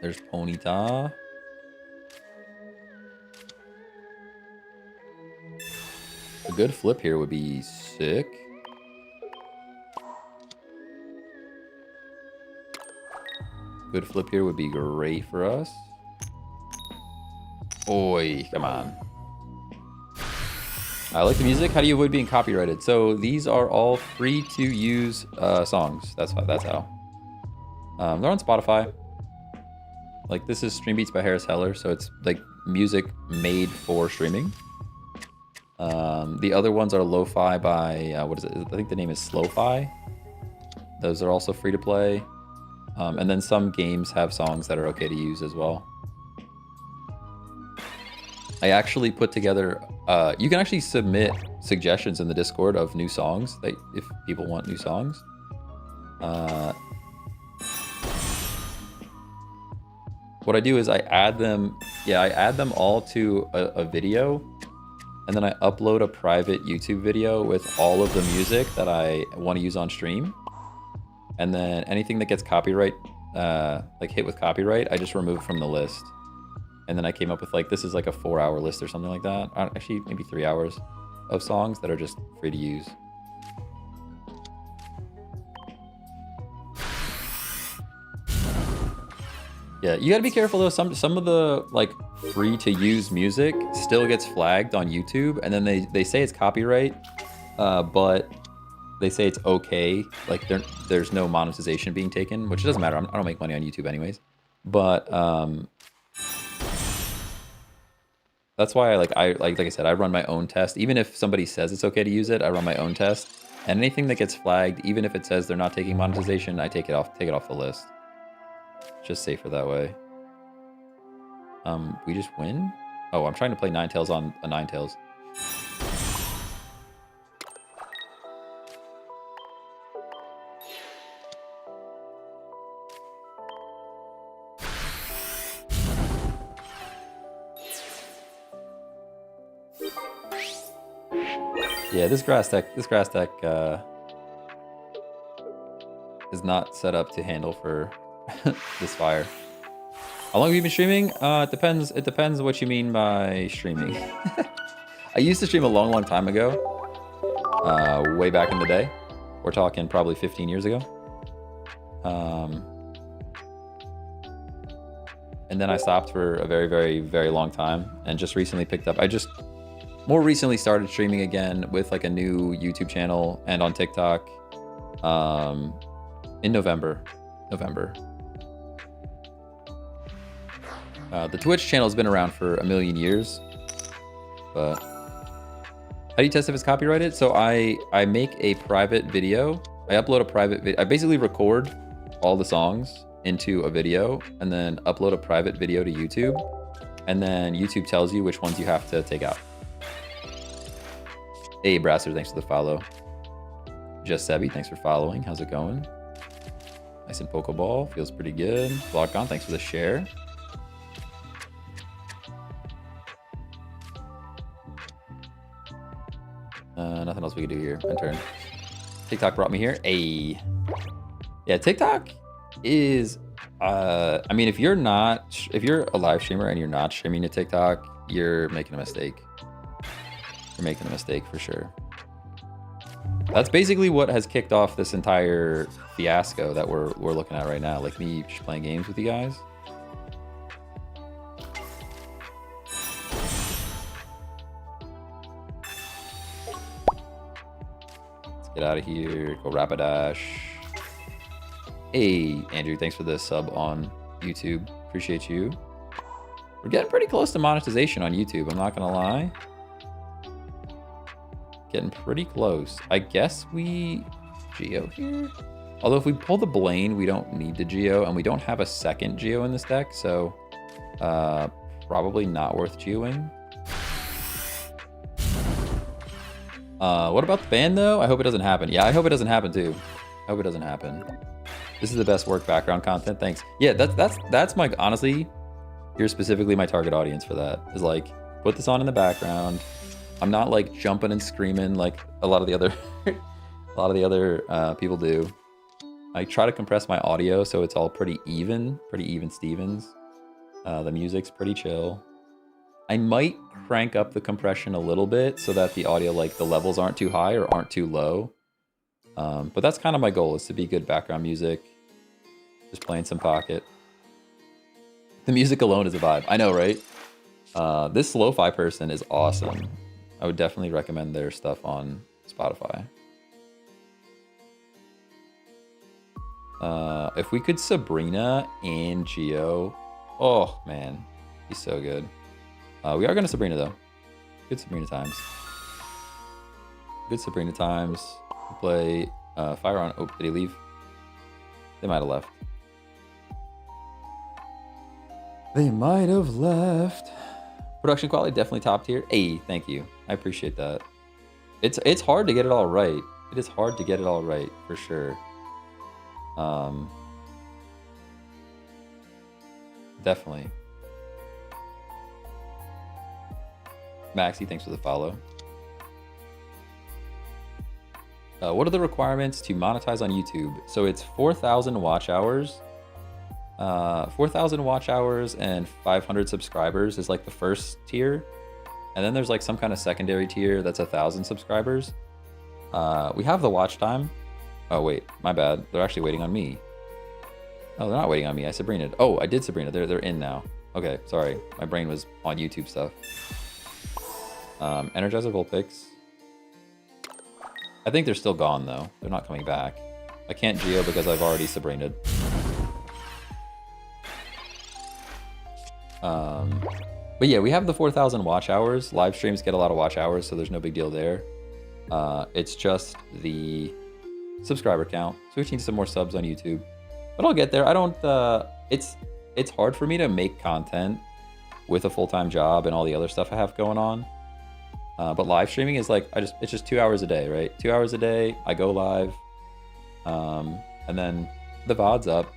Speaker 1: There's Ponyta. A good flip here would be sick. Good flip here would be great for us. Oi, come on. I like the music. How do you avoid being copyrighted? So these are all free to use songs. That's how. They're on Spotify. Like, this is Stream Beats by Harris Heller, so it's like music made for streaming. The other ones are Lo-Fi by, what is it? I think the name is Slow-Fi. Those are also free to play. And then some games have songs that are okay to use as well. I actually put together, you can actually submit suggestions in the Discord of new songs, if people want new songs. What I do is I add them all to a video, and then I upload a private YouTube video with all of the music that I want to use on stream. And then anything that gets copyright, like hit with copyright, I just remove from the list. And then I came up with like, this is like a 4-hour list or something like that. Actually, maybe 3 hours of songs that are just free to use. Yeah, you gotta be careful though. Some of the like free to use music still gets flagged on YouTube, and then they say it's copyright, but they say it's okay. Like there's no monetization being taken, which doesn't matter. I don't make money on YouTube anyways. But that's why like I said, I run my own test. Even if somebody says it's okay to use it, I run my own test. And anything that gets flagged, even if it says they're not taking monetization, I take it off the list. Just safer that way. We just win? Oh, I'm trying to play Ninetales on a Ninetales. Yeah, this grass deck is not set up to handle for this fire. How long have you been streaming? It depends what you mean by streaming. I used to stream a long time ago. Way back in the day. We're talking probably 15 years ago. And then I stopped for a very long time and just recently picked up. more recently started streaming again with like a new YouTube channel and on TikTok in November. The Twitch channel has been around for a million years, but how do you test if it's copyrighted? So I make a private video. I upload a private video. I basically record all the songs into a video and then upload a private video to YouTube. And then YouTube tells you which ones you have to take out. Hey, Brasser, thanks for the follow. Just Sebi, thanks for following. How's it going? Nice and Pokeball, feels pretty good. Vlogcon, thanks for the share. Nothing else we can do here. End turn. TikTok brought me here. Hey. Yeah, TikTok is, I mean, if you're a live streamer and you're not streaming to TikTok, you're making a mistake. You're making a mistake for sure. That's basically what has kicked off this entire fiasco that we're looking at right now. Like me just playing games with you guys. Get out of here. Go Rapidash. Hey, Andrew, thanks for the sub on YouTube. Appreciate you. We're getting pretty close to monetization on YouTube, I'm not gonna lie. Getting pretty close. I guess we Geo here? Although if we pull the Blaine, we don't need to Geo, and we don't have a second Geo in this deck, so probably not worth Geoing. What about the ban though? I hope it doesn't happen. Yeah, I hope it doesn't happen too. I hope it doesn't happen. This is the best work background content. Thanks. Yeah, that's my, honestly, you're specifically my target audience for that. Is like, put this on in the background. I'm not like jumping and screaming like a lot of the other people do. I try to compress my audio so it's all pretty even Stevens. The music's pretty chill. I might crank up the compression a little bit so that the audio, like the levels aren't too high or aren't too low. But that's kind of my goal, is to be good background music. Just playing some Pocket. The music alone is a vibe. I know, right? This lo-fi person is awesome. I would definitely recommend their stuff on Spotify. If we could Sabrina and Geo, oh man, he's so good. We are going to Sabrina, though. Good Sabrina times. Good Sabrina times. We play Fire on... Oh, did he leave? They might have left. They might have left. Production quality, definitely top tier. Hey, thank you. I appreciate that. It's hard to get it all right. It is hard to get it all right, for sure. Definitely. Maxi, thanks for the follow. What are the requirements to monetize on YouTube? So it's 4,000 watch hours. 4,000 watch hours and 500 subscribers is like the first tier. And then there's like some kind of secondary tier that's 1,000 subscribers. We have the watch time. Oh, wait, my bad. They're actually waiting on me. Oh, they're not waiting on me. I Sabrinaed. Oh, I did Sabrina. They're in now. Okay, sorry. My brain was on YouTube stuff. Energizer Vulpix. I think they're still gone though. They're not coming back. I can't Geo because I've already Sabrinaed. But yeah, we have the 4,000 watch hours. Live streams get a lot of watch hours, so there's no big deal there. It's just the subscriber count. So we need some more subs on YouTube. But I'll get there. I don't, it's hard for me to make content with a full-time job and all the other stuff I have going on. But live streaming is like, it's just 2 hours a day, right? 2 hours a day, I go live. And then the VOD's up.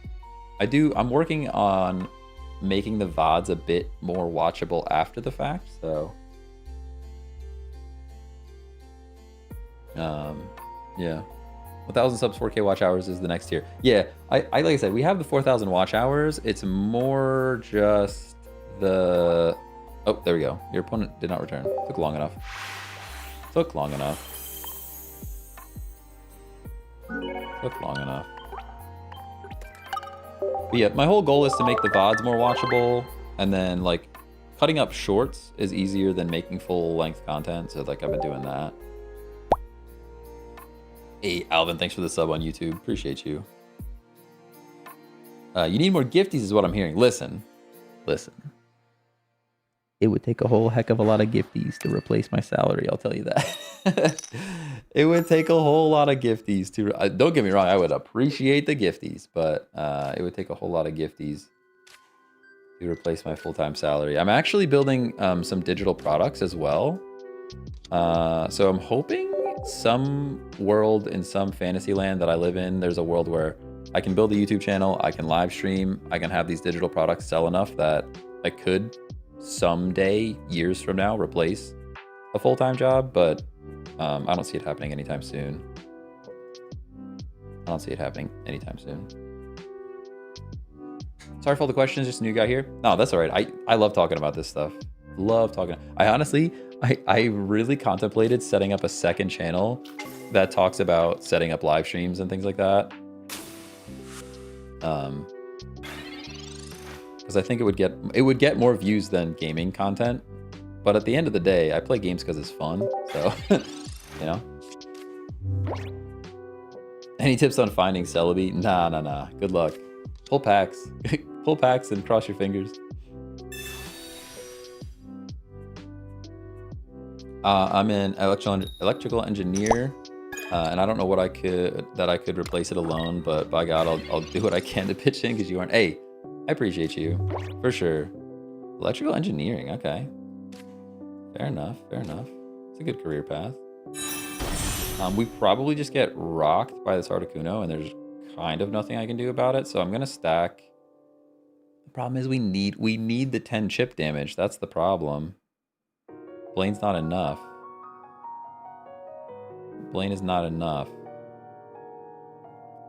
Speaker 1: I'm working on making the VODs a bit more watchable after the fact, so. Yeah. 1,000 subs, 4K watch hours is the next tier. Yeah, I like I said, we have the 4,000 watch hours. It's more just the... Oh, there we go. Your opponent did not return. Took long enough. Took long enough. Took long enough. But yeah, my whole goal is to make the VODs more watchable, and then like cutting up shorts is easier than making full-length content, so like I've been doing that. Hey, Alvin, thanks for the sub on YouTube. Appreciate you. You need more gifties is what I'm hearing. Listen. It would take a whole heck of a lot of gifties to replace my salary, I'll tell you that. It would take a whole lot of gifties to... don't get me wrong, I would appreciate the gifties, but it would take a whole lot of gifties to replace my full-time salary. I'm actually building some digital products as well. So I'm hoping some world in some fantasy land that I live in, there's a world where I can build a YouTube channel, I can live stream, I can have these digital products sell enough that I could someday, years from now, replace a full-time job, but I don't see it happening anytime soon. Sorry for all the questions, just a new guy here. No, that's all right. I love talking about this stuff. I honestly, I really contemplated setting up a second channel that talks about setting up live streams and things like that. Because I think it would get more views than gaming content. But at the end of the day, I play games because it's fun. So, you know. Any tips on finding Celebi? Nah. Good luck. Pull packs. Pull packs and cross your fingers. I'm an electrical engineer, and I don't know what I could replace it alone. But by God, I'll do what I can to pitch in because you aren't. Hey, I appreciate you for sure. Electrical engineering, okay. Fair enough. It's a good career path. We probably just get rocked by this Articuno, and there's kind of nothing I can do about it. So I'm gonna stack. The problem is we need the 10 chip damage. That's the problem. Blane's not enough. Blaine is not enough.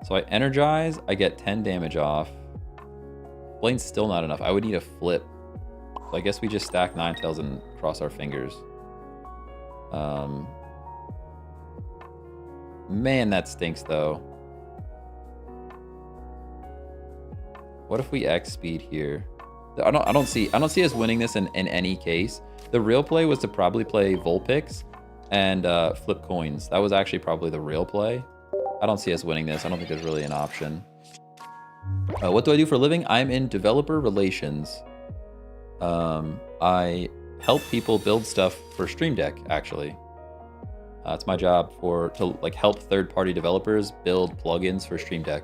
Speaker 1: So I energize, I get 10 damage off. Blane's still not enough. I would need a flip. So I guess we just stack Ninetales and cross our fingers. Man, that stinks though. What if we X speed here? I don't see us winning this in any case. The real play was to probably play Vulpix and flip coins. That was actually probably the real play. I don't see us winning this. I don't think there's really an option. What do I do for a living? I'm in developer relations. I help people build stuff for Stream Deck, actually. It's my job to like help third-party developers build plugins for Stream Deck.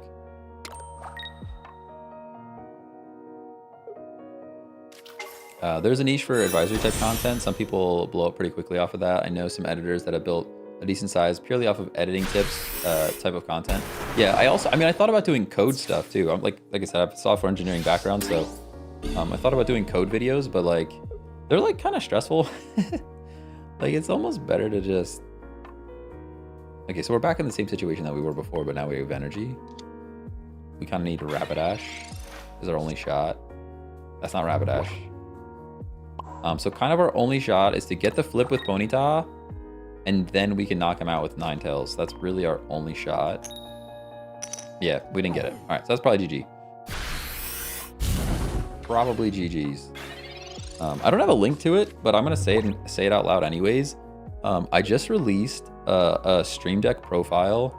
Speaker 1: There's a niche for advisory type content. Some people blow up pretty quickly off of that. I know some editors that have built a decent size purely off of editing tips type of content. Yeah, I thought about doing code stuff too. I'm like I said, I have a software engineering background, so I thought about doing code videos, but like they're like kind of stressful. Like it's almost better to just... Okay, so we're back in the same situation that we were before, but now we have energy. We kind of need Rapidash. Is our only shot. That's not Rapidash. So kind of our only shot is to get the flip with Ponyta, and then we can knock him out with Ninetales. That's really our only shot. Yeah, we didn't get it. All right, so that's probably GG. Probably GG's. I don't have a link to it, but I'm gonna say it out loud anyways. I just released a Stream Deck profile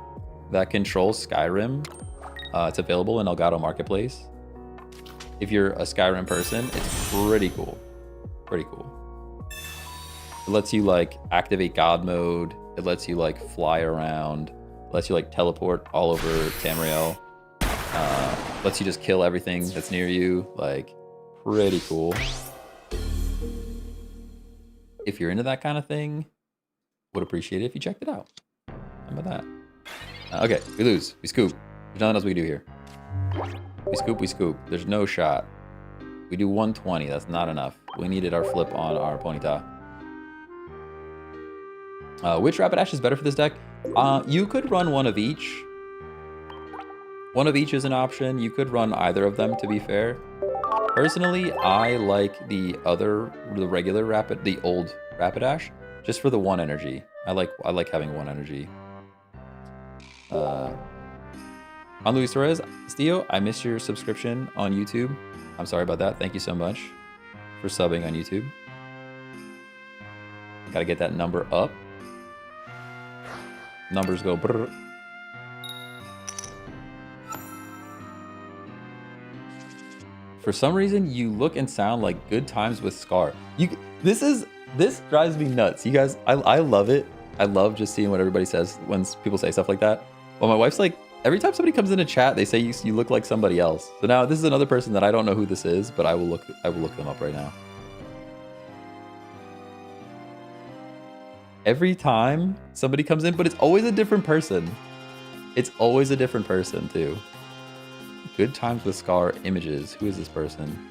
Speaker 1: that controls Skyrim. It's available in Elgato Marketplace. If you're a Skyrim person, it's pretty cool. Pretty cool. It lets you like activate God mode. It lets you like fly around. It lets you like teleport all over Tamriel. Lets you just kill everything that's near you. Like, pretty cool. If you're into that kind of thing, would appreciate it if you checked it out. How about that? Okay, we lose. We scoop. There's nothing else we can do here. We scoop. There's no shot. We do 120. That's not enough. We needed our flip on our Ponyta. Which Rapidash is better for this deck? You could run one of each. One of each is an option. You could run either of them, to be fair. Personally, I like the old Rapidash, just for the 1 energy. I like having 1 energy. On Luis Torres, Stio, I missed your subscription on YouTube. I'm sorry about that. Thank you so much for subbing on YouTube. Gotta get that number up. Numbers go brrr. For some reason, you look and sound like Good Times with Scar. This drives me nuts. You guys, I love it. I love just seeing what everybody says when people say stuff like that. Well, my wife's like, every time somebody comes in a chat, they say you look like somebody else. So now this is another person that I don't know who this is, but I will look them up right now. Every time somebody comes in, but it's always a different person. It's always a different person too. Good Times with Scar images. Who is this person?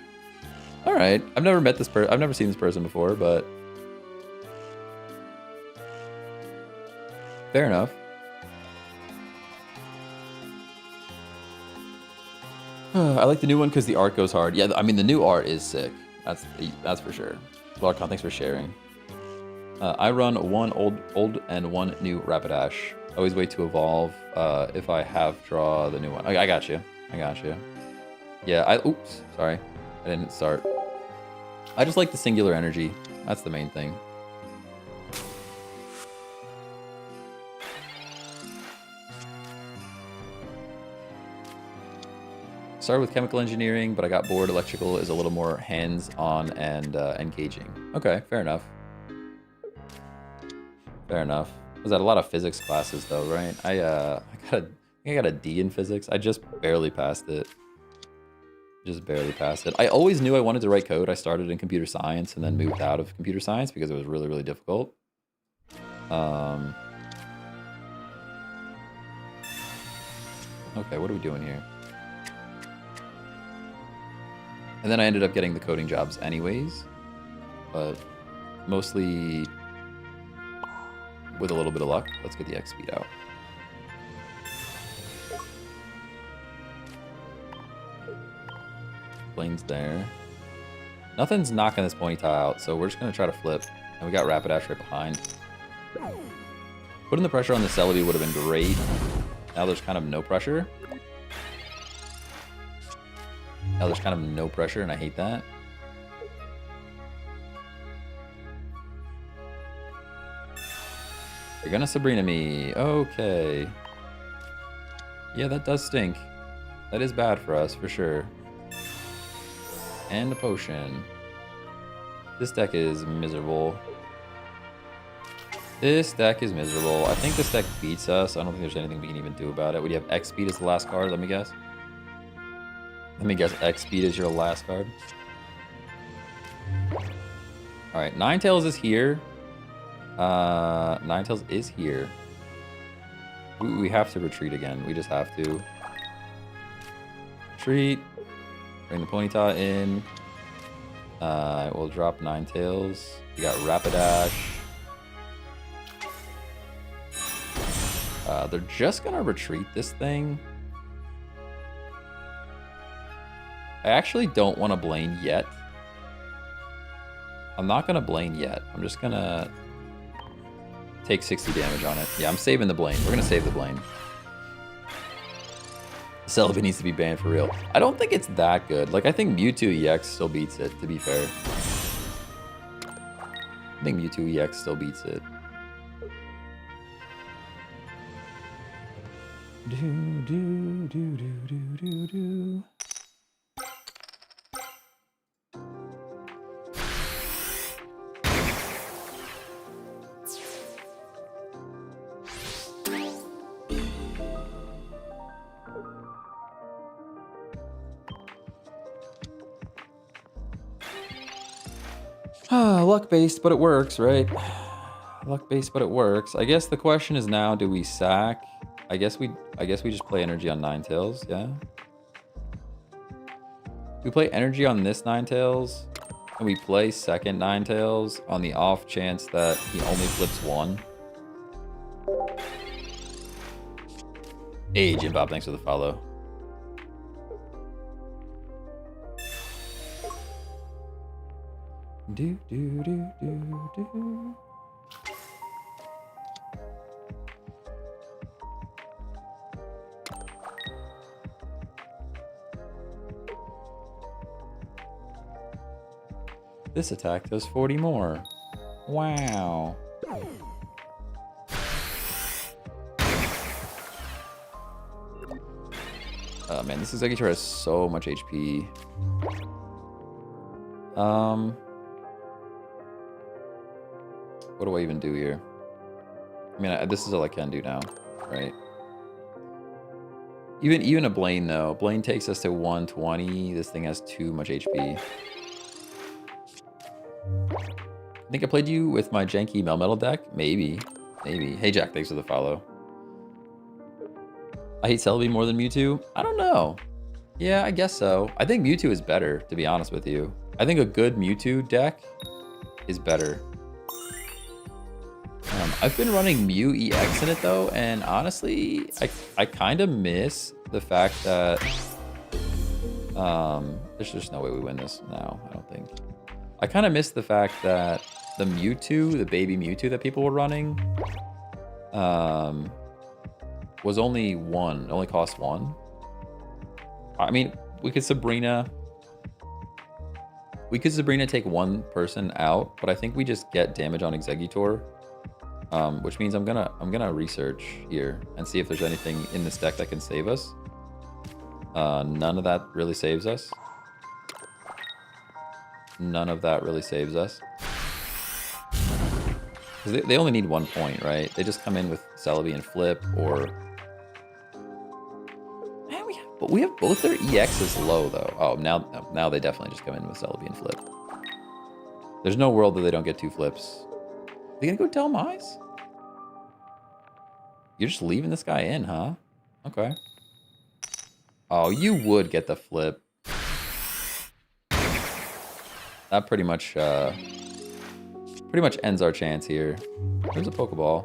Speaker 1: All right, I've never met this person. I've never seen this person before, but fair enough. I like the new one because the art goes hard. Yeah, I mean the new art is sick. That's for sure. Blockcon, thanks for sharing. I run one old and one new Rapidash. Always wait to evolve if I have draw the new one. I got you. I got you. Yeah, oops, sorry. I didn't start. I just like the singular energy. That's the main thing. Started with chemical engineering, but I got bored. Electrical is a little more hands-on and engaging. Okay, fair enough. Fair enough. Was that a lot of physics classes though, right? I got a D in physics. I just barely passed it. Just barely passed it. I always knew I wanted to write code. I started in computer science and then moved out of computer science because it was really, really difficult. Okay, what are we doing here? And then I ended up getting the coding jobs anyways, but mostly with a little bit of luck. Let's get the X speed out. Lane's there. Nothing's knocking this Ponyta out, so we're just going to try to flip. And we got Rapidash right behind. Putting the pressure on the Celebi would have been great. Now there's kind of no pressure. Now there's kind of no pressure, and I hate that. You're gonna Sabrina me. Okay. Yeah, that does stink. That is bad for us, for sure. And a potion. This deck is miserable. This deck is miserable. I think this deck beats us. I don't think there's anything we can even do about it. Would you have X speed as the last card? Let me guess. Let me guess X speed is your last card. Alright, Ninetales is here. Ninetales is here. We have to retreat again. We just have to. Retreat. Bring the Ponyta in. We'll drop Ninetales. We got Rapidash. They're just gonna retreat this thing. I actually don't want to Blaine yet. I'm not gonna Blaine yet. I'm just gonna take 60 damage on it. Yeah, I'm saving the Blaine. We're gonna save the Blaine. Celebi needs to be banned for real. I don't think it's that good. Like, I think Mewtwo EX still beats it, to be fair. I think Mewtwo EX still beats it. Do, do, do, do, do, do, do. Luck-based, but it works, right? Luck-based, but it works. I guess the question is now, do we sack? I guess we just play energy on Ninetales, yeah? Do we play energy on this Ninetales? And we play second Ninetales on the off chance that he only flips one? Hey, Jim Bob, thanks for the follow. Do, do, do, do, do. This attack does 40 more. Wow. Oh man, this Executor has so much HP. What do I even do here? I mean, this is all I can do now, right? Even a Blaine though. Blaine takes us to 120. This thing has too much HP. I think I played you with my janky Melmetal deck. Maybe. Maybe. Hey Jack, thanks for the follow. I hate Celebi more than Mewtwo. I don't know. Yeah, I guess so. I think Mewtwo is better, to be honest with you. I think a good Mewtwo deck is better. I've been running Mew EX in it though, and honestly, I kind of miss the fact that there's just no way we win this now. I don't think. I kind of miss the fact that the Mewtwo, the baby Mewtwo that people were running, was only one. It only cost one. I mean, we could Sabrina take one person out, but I think we just get damage on Exeggutor. Which means I'm gonna research here and see if there's anything in this deck that can save us. None of that really saves us. None of that really saves us. Because they only need 1 point, right? They just come in with Celebi and Flip, or... Man, we have both their EXs low, though. Oh, now they definitely just come in with Celebi and Flip. There's no world that they don't get 2 flips. Are they gonna go Delmise? You're just leaving this guy in, huh? Okay. Oh, you would get the flip. That pretty much ends our chance here. There's a Pokeball.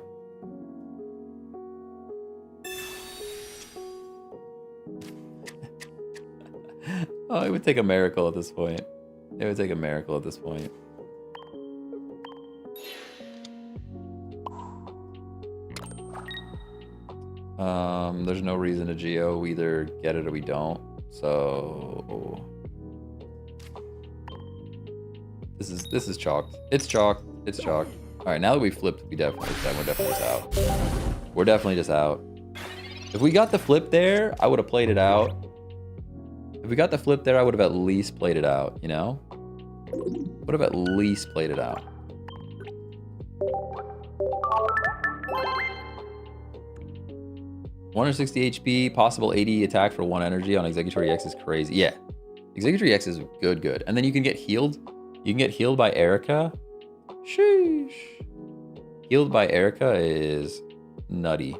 Speaker 1: Oh, it would take a miracle at this point. It would take a miracle at this point. There's no reason to Geo. We either get it or we don't. So this is chalked. It's chalked. It's chalked. All right, now that we flipped, we're definitely just out. We're definitely just out. If we got the flip there, I would have played it out. If we got the flip there, I would have at least played it out, you know? Would have at least played it out. $160 HP, possible 80 attack for 1 energy on Exeggutor EX is crazy. Yeah, Exeggutor EX is good. And then you can get healed. You can get healed by Erica. Sheesh. Healed by Erica is nutty.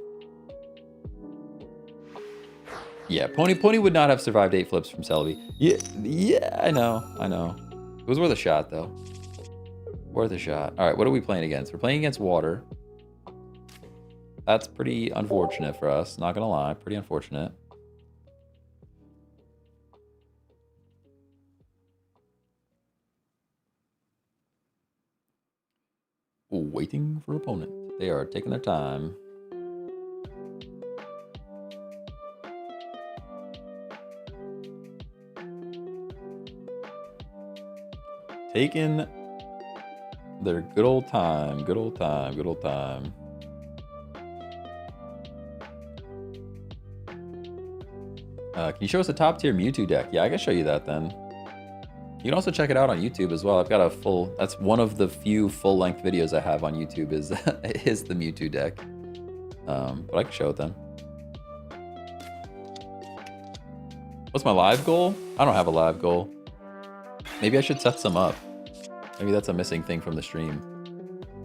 Speaker 1: Yeah, Pony would not have survived 8 flips from Celebi. Yeah, I know. It was worth a shot, though. Worth a shot. All right, what are we playing against? We're playing against water. That's pretty unfortunate for us, not gonna lie. Pretty unfortunate. Waiting for opponent. They are taking their time. Taking their good old time. Good old time. Good old time. Can you show us a top tier Mewtwo deck? Yeah, I can show you that then. You can also check it out on YouTube as well. I've got a full, that's one of the few full length videos I have on YouTube is, is the Mewtwo deck. But I can show it then. What's my live goal? I don't have a live goal. Maybe I should set some up. Maybe that's a missing thing from the stream.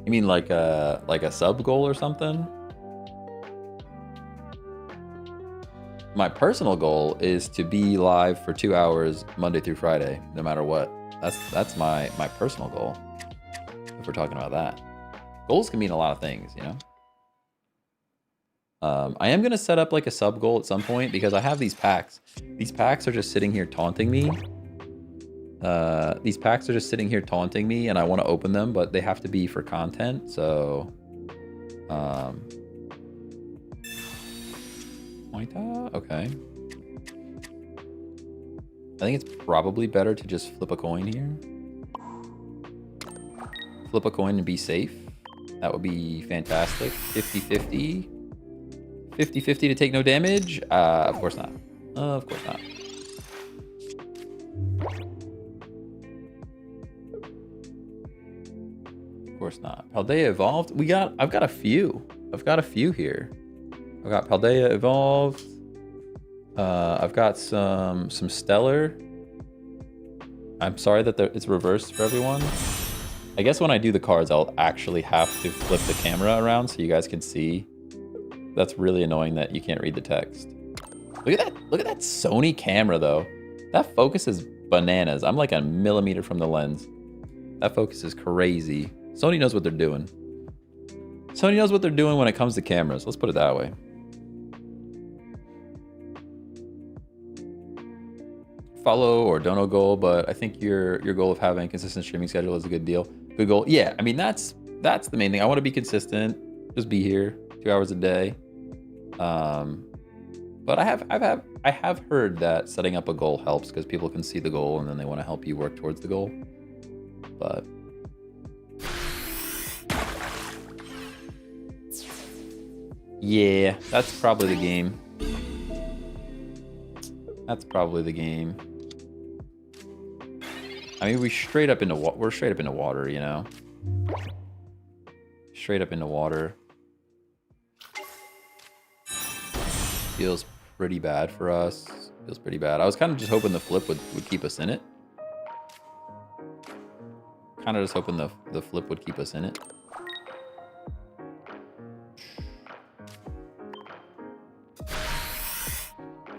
Speaker 1: You mean like a sub goal or something? My personal goal is to be live for 2 hours Monday through Friday, no matter what. That's my personal goal. If we're talking about that, goals can mean a lot of things, you know. I am gonna set up like a sub goal at some point because I have these packs. These packs are just sitting here taunting me. These packs are just sitting here taunting me, and I want to open them, but they have to be for content. So, okay. I think it's probably better to just flip a coin here. flip a coin and be safe. That would be fantastic. 50-50. 50-50 to take no damage? Of course not. Of course not. Of course not. Paldea evolved. I've got a few. I've got a few here. I've got Paldea evolved. I've got some stellar. I'm sorry that it's reversed for everyone. I guess when I do the cards, I'll actually have to flip the camera around so you guys can see. That's really annoying that you can't read the text. Look at that. Look at that Sony camera, though. That focus is bananas. I'm like a millimeter from the lens. That focus is crazy. Sony knows what they're doing. Sony knows what they're doing when it comes to cameras. Let's put it that way. Follow or dono goal, but I think your goal of having a consistent streaming schedule is a good deal. Good goal. Yeah, I mean that's the main thing. I want to be consistent. Just be here 2 hours a day. But I have heard that setting up a goal helps because people can see the goal and then they want to help you work towards the goal. But yeah, that's probably the game. That's probably the game. I mean, we're straight up into water, you know. Straight up into water. Feels pretty bad for us. Feels pretty bad. I was kind of just hoping the flip would keep us in it. Kind of just hoping the flip would keep us in it.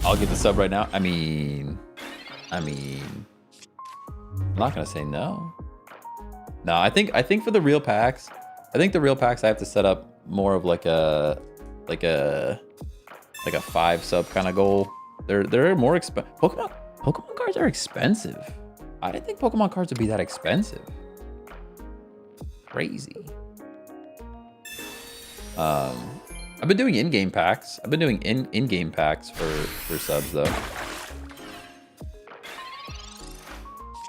Speaker 1: I'll get the sub right now. I mean, I'm not gonna say no. No, I think for the real packs, I have to set up more of like a 5 sub kind of goal. They're more expensive. Pokemon cards are expensive. I didn't think Pokemon cards would be that expensive. Crazy. I've been doing in-game packs. I've been doing in-game packs for subs though.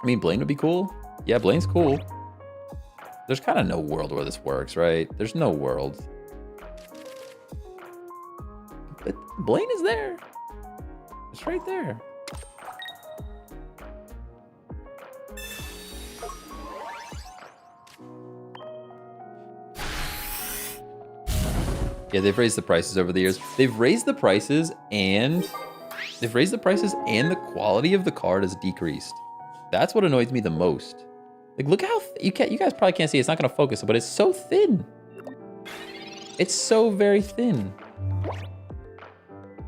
Speaker 1: I mean, Blaine would be cool. Yeah, Blaine's cool. There's kind of no world where this works, right? There's no world. But Blaine is there. It's right there. Yeah, they've raised the prices over the years. They've raised the prices and the quality of the card has decreased. That's what annoys me the most. Like, look how you guys probably can't see. It's not gonna focus, but it's so thin. It's so very thin.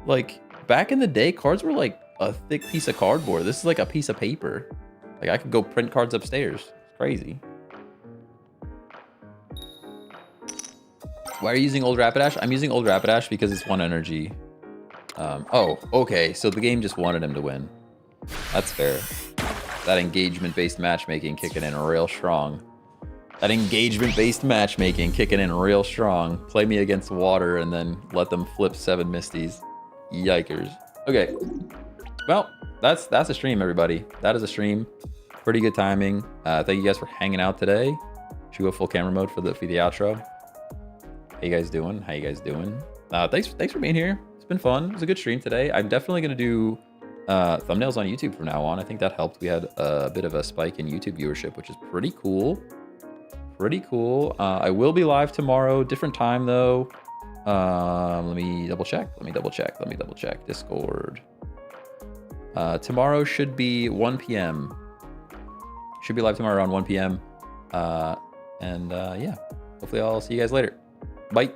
Speaker 1: Like back in the day, cards were like a thick piece of cardboard. This is like a piece of paper. Like I could go print cards upstairs. It's crazy. Why are you using Old Rapidash? I'm using Old Rapidash because it's 1 energy. Oh, okay. So the game just wanted him to win. That's fair. That engagement-based matchmaking kicking in real strong. That engagement-based matchmaking kicking in real strong. Play me against water and then let them flip 7 Misties. Yikers. Okay. Well, that's a stream, everybody. That is a stream. Pretty good timing. Thank you guys for hanging out today. Should we go full camera mode for the outro? How you guys doing? How you guys doing? Thanks for being here. It's been fun. It was a good stream today. I'm definitely gonna do thumbnails on YouTube from now on. I think that helped. We had a bit of a spike in YouTube viewership, which is pretty cool. Pretty cool. I will be live tomorrow, different time though. Let me double check. Discord. Tomorrow should be 1 p.m. Should be live tomorrow around 1 p.m. Yeah. Hopefully I'll see you guys later. Bye.